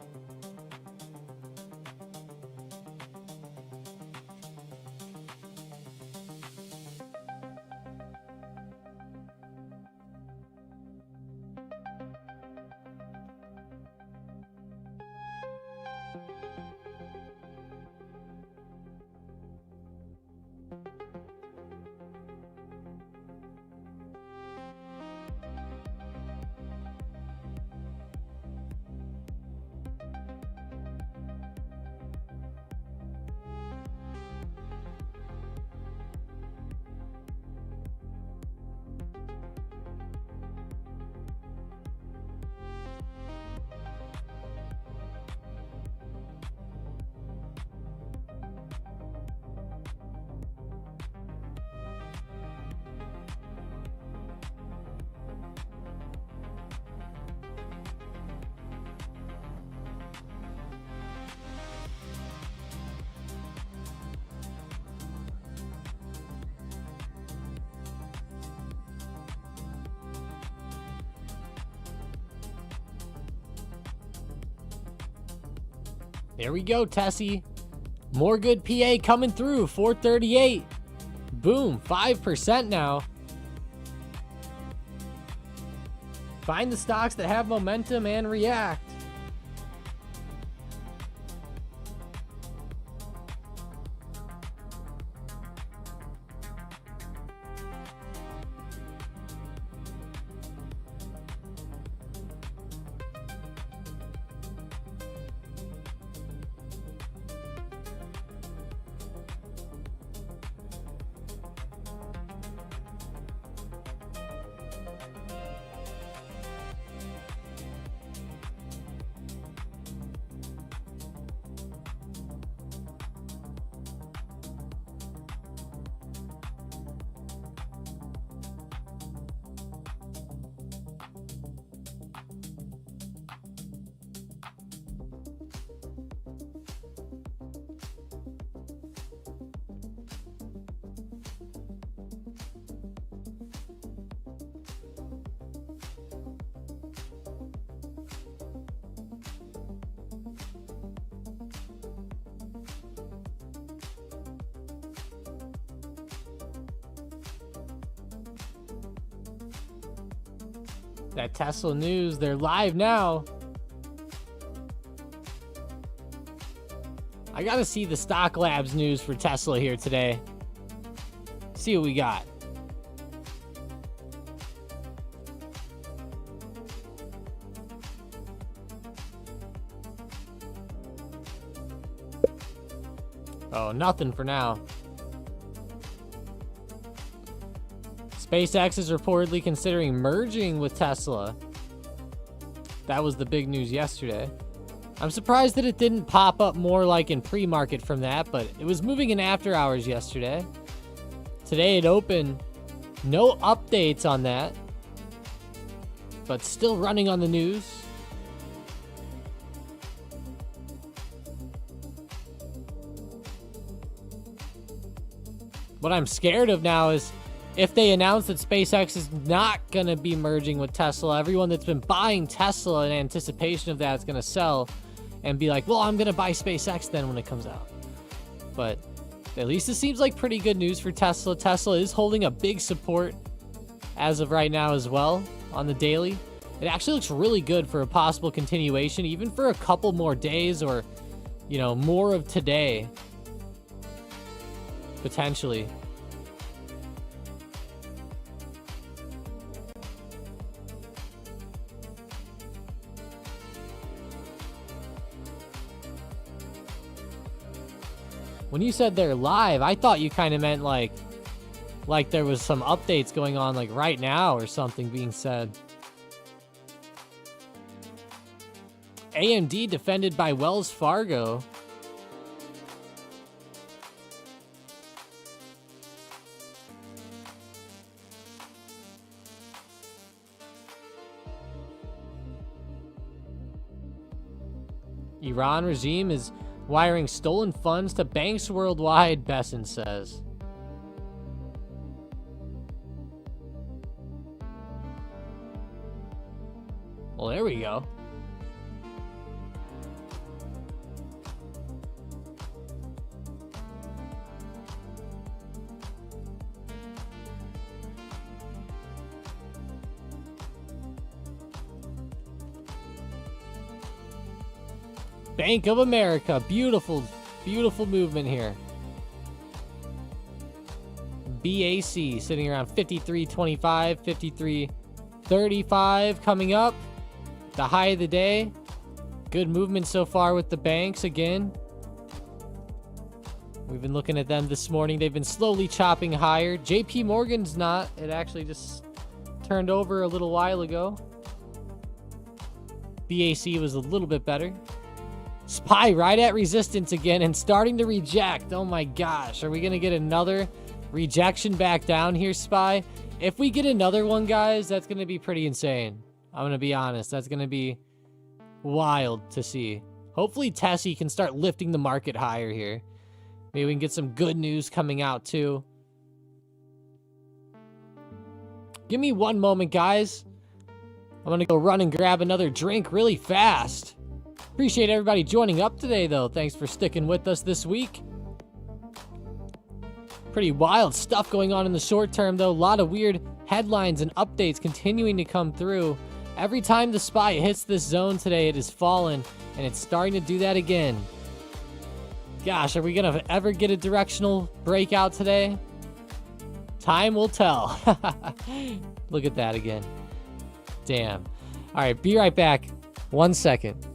There we go, Tessie. More good PA coming through. 438. Boom. 5% now. Find the stocks that have momentum and react. That Tesla news, they're live now. I gotta see the Stock Labs news for Tesla here today. See what we got. Oh, nothing for now. SpaceX is reportedly considering merging with Tesla. That was the big news yesterday. I'm surprised that it didn't pop up more like in pre-market from that, but it was moving in after hours yesterday. Today it opened. No updates on that, but still running on the news. What I'm scared of now is if they announce that SpaceX is not going to be merging with Tesla, everyone that's been buying Tesla in anticipation of that is going to sell and be like, well, I'm going to buy SpaceX then when it comes out. But at least it seems like pretty good news for Tesla. Tesla is holding a big support as of right now as well on the daily. It actually looks really good for a possible continuation, even for a couple more days or, you know, more of today, potentially. When you said they're live, I thought you kind of meant like there was some updates going on like right now or something being said. AMD defended by Wells Fargo. Iran regime is wiring stolen funds to banks worldwide, Besson says. Well, there we go. Bank of America. Beautiful, beautiful movement here. BAC sitting around 53.25, 53.35 coming up. The high of the day. Good movement so far with the banks again. We've been looking at them this morning. They've been slowly chopping higher. JP Morgan's not. It actually just turned over a little while ago. BAC was a little bit better. SPY right at resistance again and starting to reject. Oh my gosh. Are we going to get another rejection back down here, SPY? If we get another one, guys, that's going to be pretty insane. I'm going to be honest. That's going to be wild to see. Hopefully Tessie can start lifting the market higher here. Maybe we can get some good news coming out too. Give me one moment, guys. I'm going to go run and grab another drink really fast. Appreciate everybody joining up today, though. Thanks for sticking with us this week. Pretty wild stuff going on in the short term, though. A lot of weird headlines and updates continuing to come through. Every time the SPY hits this zone today, it has fallen, and it's starting to do that again. Gosh, are we going to ever get a directional breakout today? Time will tell. Look at that again. Damn. All right, be right back. 1 second.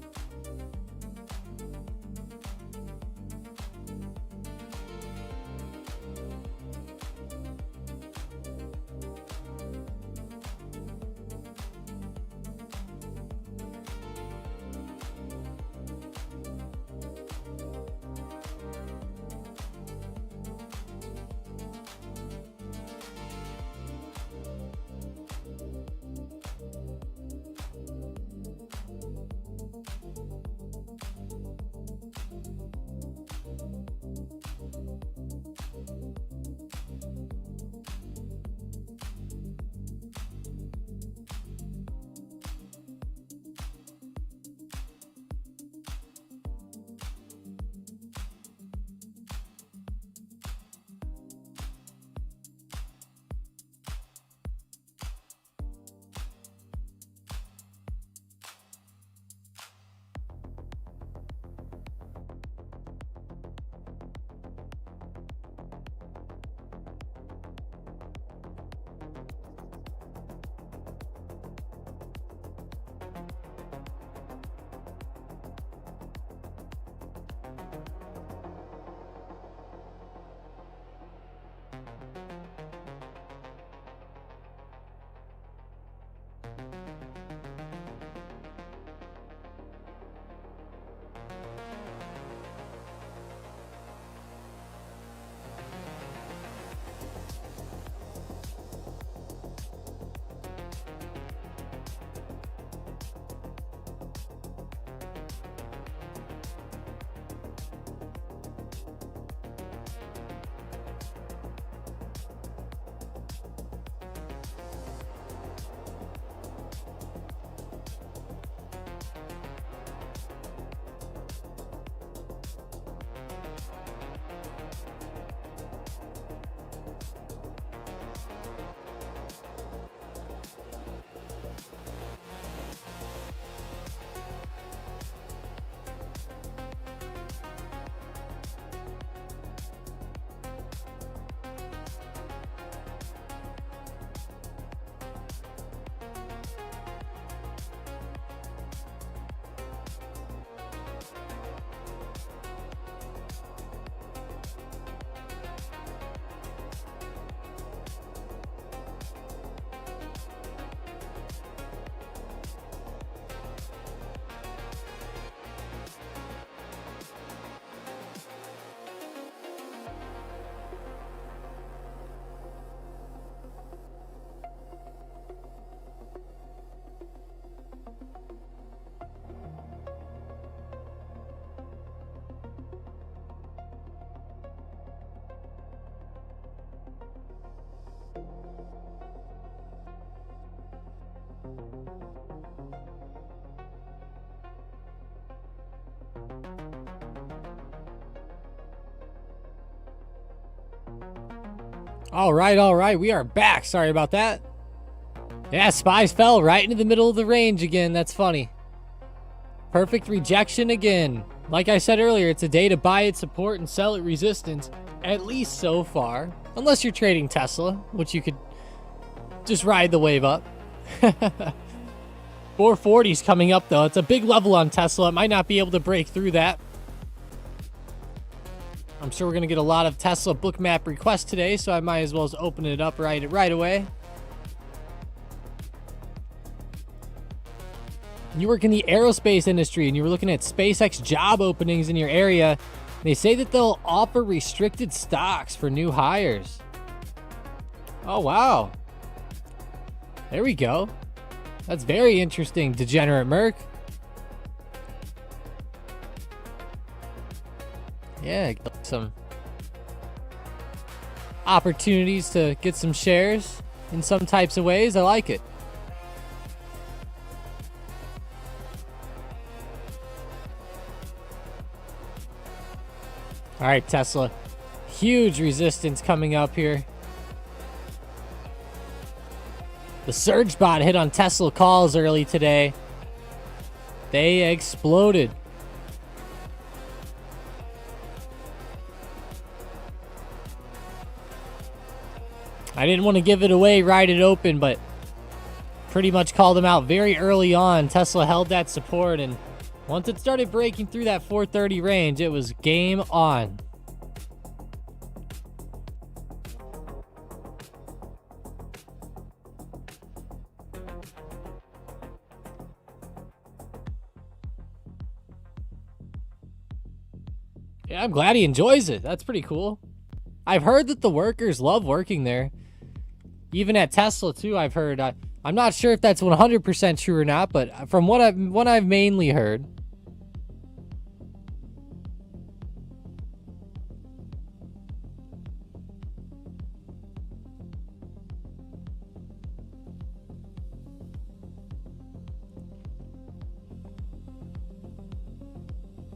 All right. We are back. Sorry about that. Yeah, SPYs fell right into the middle of the range again. That's funny. Perfect rejection again. Like I said earlier, it's a day to buy at support and sell at resistance, at least so far. Unless you're trading Tesla, which you could just ride the wave up. 440's coming up, though. It's a big level on Tesla. It might not be able to break through that. I'm sure we're going to get a lot of Tesla bookmap requests today, so I might as well just open it up right away. You work in the aerospace industry and you were looking at SpaceX job openings in your area. They say that they'll offer restricted stocks for new hires. Oh, wow. There we go. That's very interesting, Degenerate Merc. Yeah, some opportunities to get some shares in some types of ways. I like it. All right, Tesla. Huge resistance coming up here. The surge bot hit on Tesla calls early today. They exploded. I didn't want to give it away right at open, but pretty much called them out very early on. Tesla held that support, and once it started breaking through that 430 range, it was game on. Yeah, I'm glad he enjoys it. That's pretty cool. I've heard that the workers love working there. Even at Tesla, too, I've heard. I'm not sure if that's 100% true or not, but from what I've mainly heard.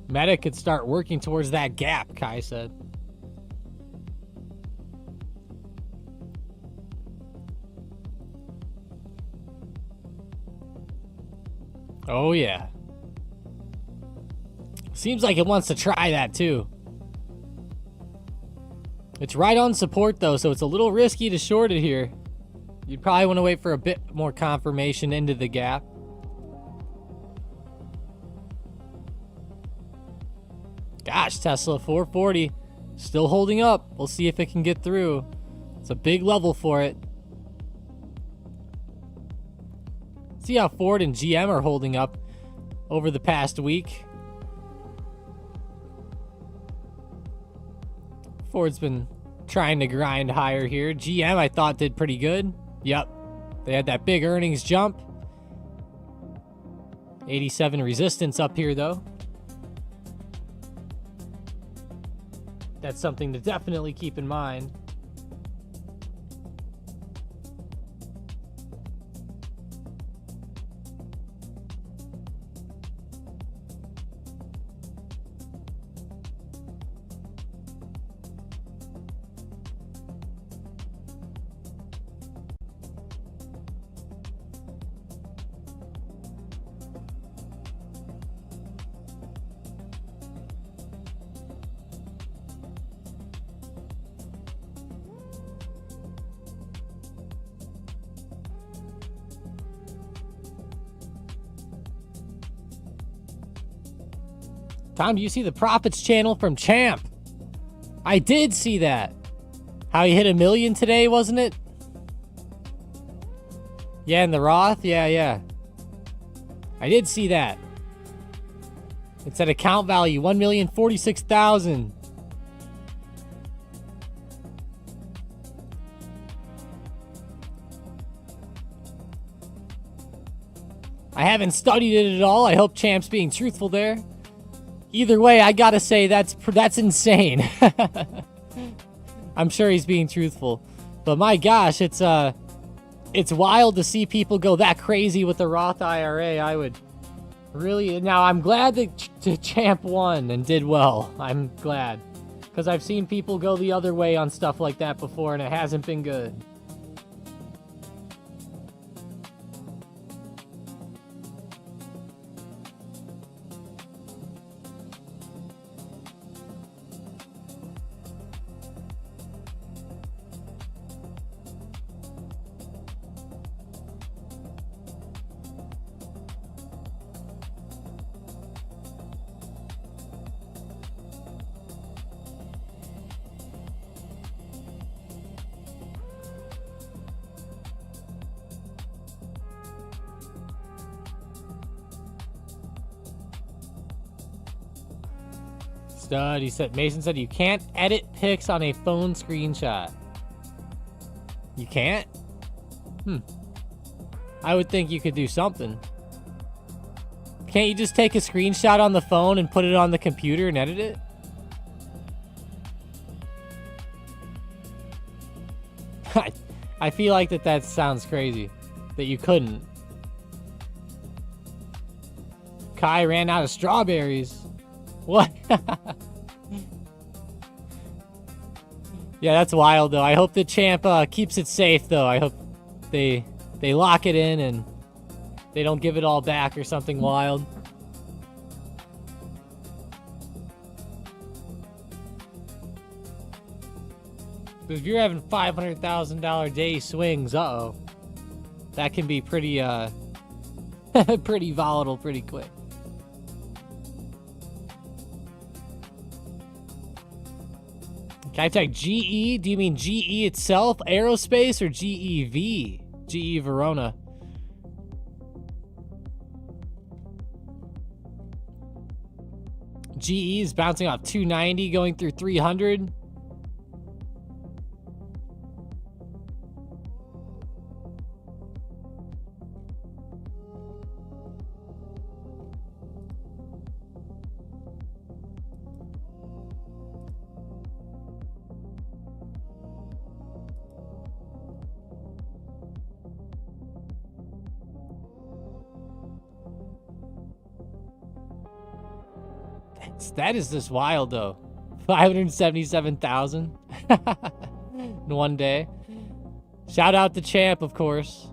Meta could start working towards that gap, Kai said. Oh, yeah. Seems like it wants to try that, too. It's right on support, though, so it's a little risky to short it here. You'd probably want to wait for a bit more confirmation into the gap. Gosh, Tesla, 440. Still holding up. We'll see if it can get through. It's a big level for it. See how Ford and GM are holding up over the past week. Ford's been trying to grind higher here. GM, I thought, did pretty good. Yep. They had that big earnings jump. 87 resistance up here, though. That's something to definitely keep in mind. Tom, do you see the profits channel from Champ? I did see that. How he hit 1 million today, wasn't it? Yeah, in the Roth? Yeah. I did see that. It's at account value, 1,046,000. I haven't studied it at all. I hope Champ's being truthful there. Either way, I gotta say that's insane. I'm sure he's being truthful, but my gosh, it's wild to see people go that crazy with the Roth IRA. I would really. Now I'm glad that Champ won and did well. I'm glad, because I've seen people go the other way on stuff like that before, and it hasn't been good. Stud, Mason said you can't edit pics on a phone screenshot. You can't? I would think you could do something. Can't you just take a screenshot on the phone and put it on the computer and edit it? I feel like that sounds crazy. That you couldn't. Kai ran out of strawberries. What? Yeah, that's wild, though. I hope the champ keeps it safe, though. I hope they lock it in and they don't give it all back or something wild. If you're having $500,000 day swings, uh-oh. That can be pretty, pretty volatile pretty quick. Can I type GE? Do you mean GE itself, aerospace, or GEV? GE Verona. GE is bouncing off 290, going through 300. That is just wild, though. 577,000 in one day. Shout out to Champ, of course.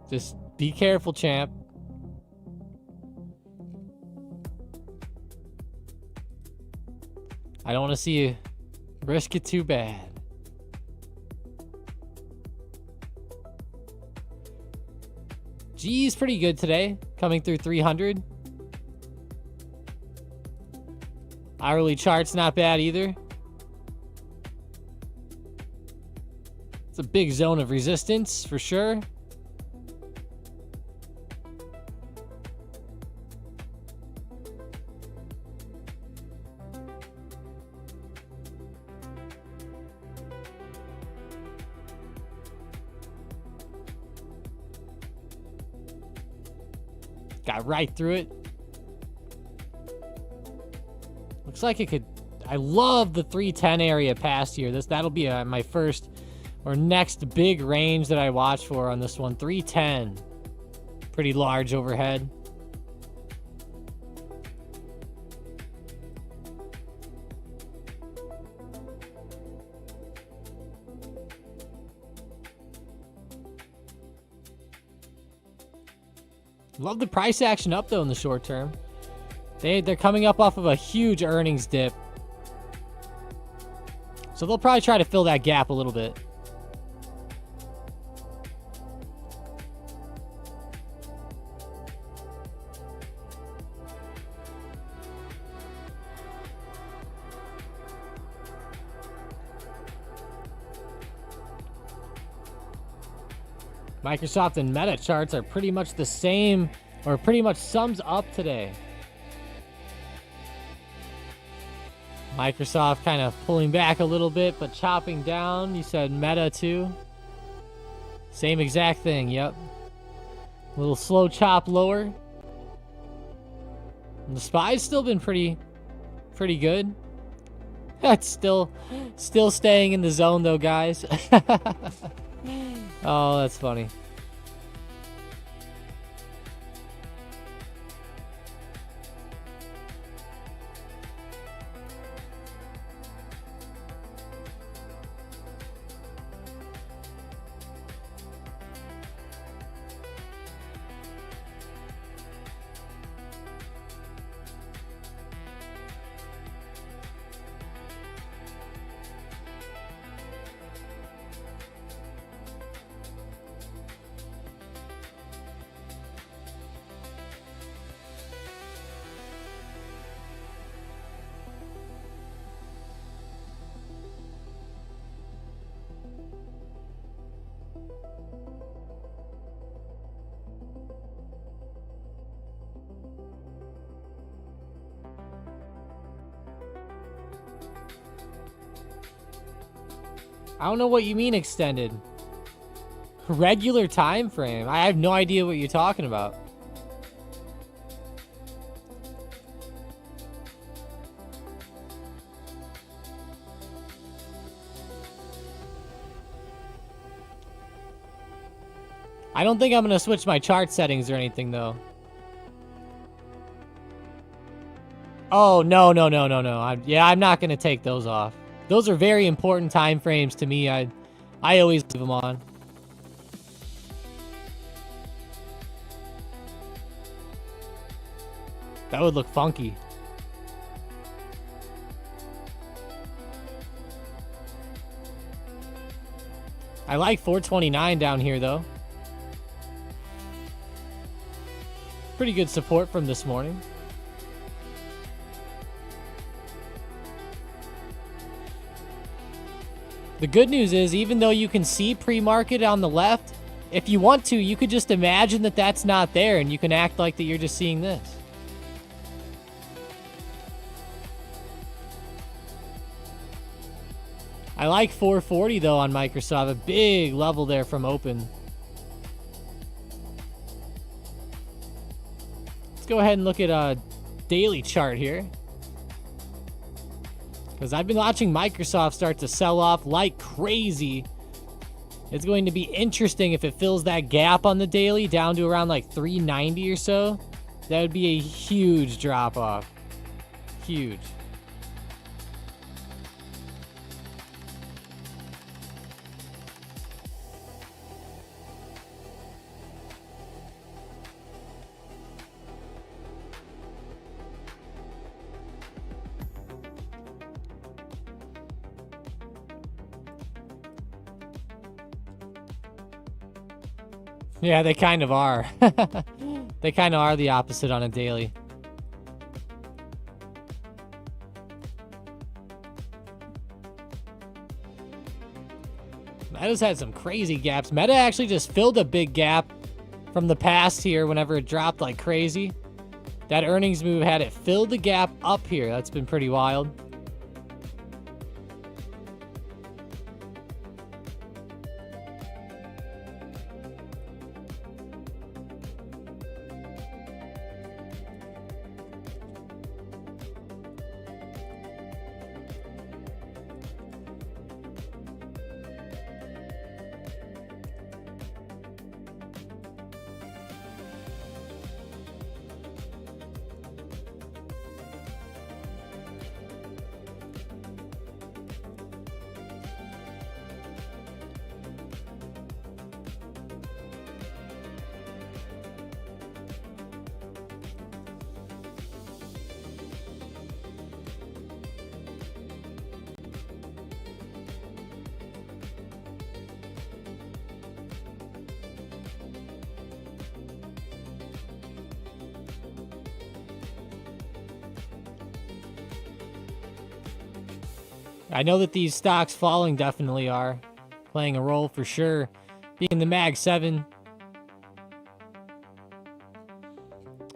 Just be careful, Champ. I don't want to see you risk it too bad. G's pretty good today, coming through 300. Hourly chart's not bad either. It's a big zone of resistance for sure. Got right through it. Looks like it could. I love the 310 area past here. That'll be my first or next big range that I watch for on this one. 310. Pretty large overhead. Love the price action up though in the short term. They're coming up off of a huge earnings dip. So they'll probably try to fill that gap a little bit. Microsoft and Meta charts are pretty much the same, or pretty much sums up today. Microsoft kind of pulling back a little bit, but chopping down. You said Meta too. Same exact thing, yep. A little slow chop lower. And the SPY's still been pretty good. That's still staying in the zone though, guys. Oh, that's funny. I don't know what you mean extended. Regular time frame? I have no idea what you're talking about. I don't think I'm gonna switch my chart settings or anything though. Oh, no. I'm not gonna take those off. Those are very important time frames to me. I always leave them on. That would look funky. I like 429 down here, though. Pretty good support from this morning. The good news is, even though you can see pre-market on the left, if you want to, you could just imagine that that's not there, and you can act like that you're just seeing this. I like 440, though, on Microsoft. A big level there from open. Let's go ahead and look at a daily chart here. Because I've been watching Microsoft start to sell off like crazy. It's going to be interesting if it fills that gap on the daily down to around like 390 or so. That would be a huge drop off. Huge. Yeah, they kind of are. They kind of are the opposite on a daily. Meta's had some crazy gaps. Meta actually just filled a big gap from the past here whenever it dropped like crazy. That earnings move had it fill the gap up here. That's been pretty wild. I know that these stocks falling definitely are playing a role for sure. Being the Mag 7.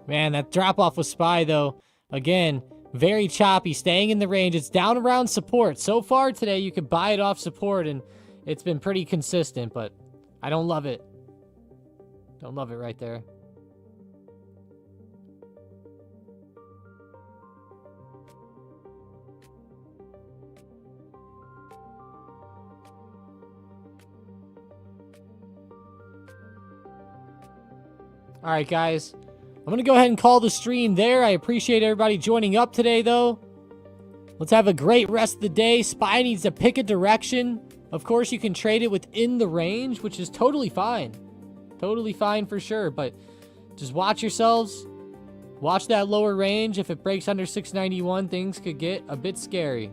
Man, that drop off with SPY though, again, very choppy, staying in the range. It's down around support. So far today, you could buy it off support and it's been pretty consistent, but I don't love it. Don't love it right there. All right, guys. I'm going to go ahead and call the stream there. I appreciate everybody joining up today, though. Let's have a great rest of the day. SPY needs to pick a direction. Of course, you can trade it within the range, which is totally fine. Totally fine for sure, but just watch yourselves. Watch that lower range. If it breaks under 691, things could get a bit scary.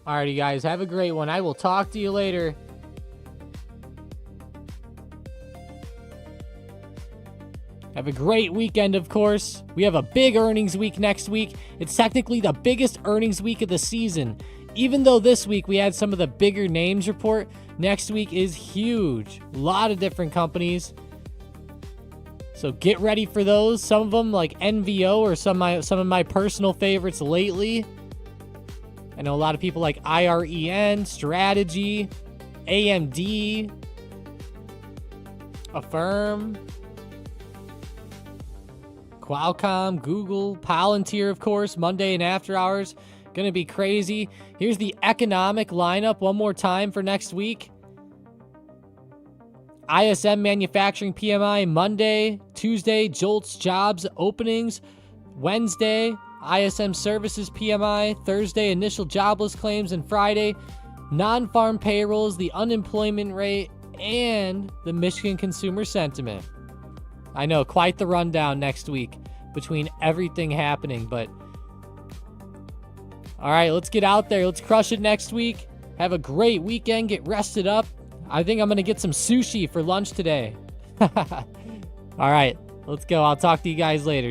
Alrighty, guys. Have a great one. I will talk to you later. Have a great weekend, of course. We have a big earnings week next week. It's technically the biggest earnings week of the season. Even though this week we had some of the bigger names report, next week is huge. A lot of different companies. So get ready for those. Some of them, like NVO, or some of my personal favorites lately. I know a lot of people like IREN, Strategy, AMD, Affirm, Qualcomm, Google, Palantir, of course, Monday and after hours. Going to be crazy. Here's the economic lineup one more time for next week. ISM Manufacturing PMI Monday, Tuesday, JOLTS Jobs Openings, Wednesday, ISM Services PMI, Thursday initial jobless claims, and Friday non-farm payrolls, the unemployment rate, and the Michigan consumer sentiment. I know, quite the rundown next week between everything happening, but all right, let's get out there. Let's crush it next week. Have a great weekend. Get rested up. I think I'm going to get some sushi for lunch today. All right, let's go. I'll talk to you guys later.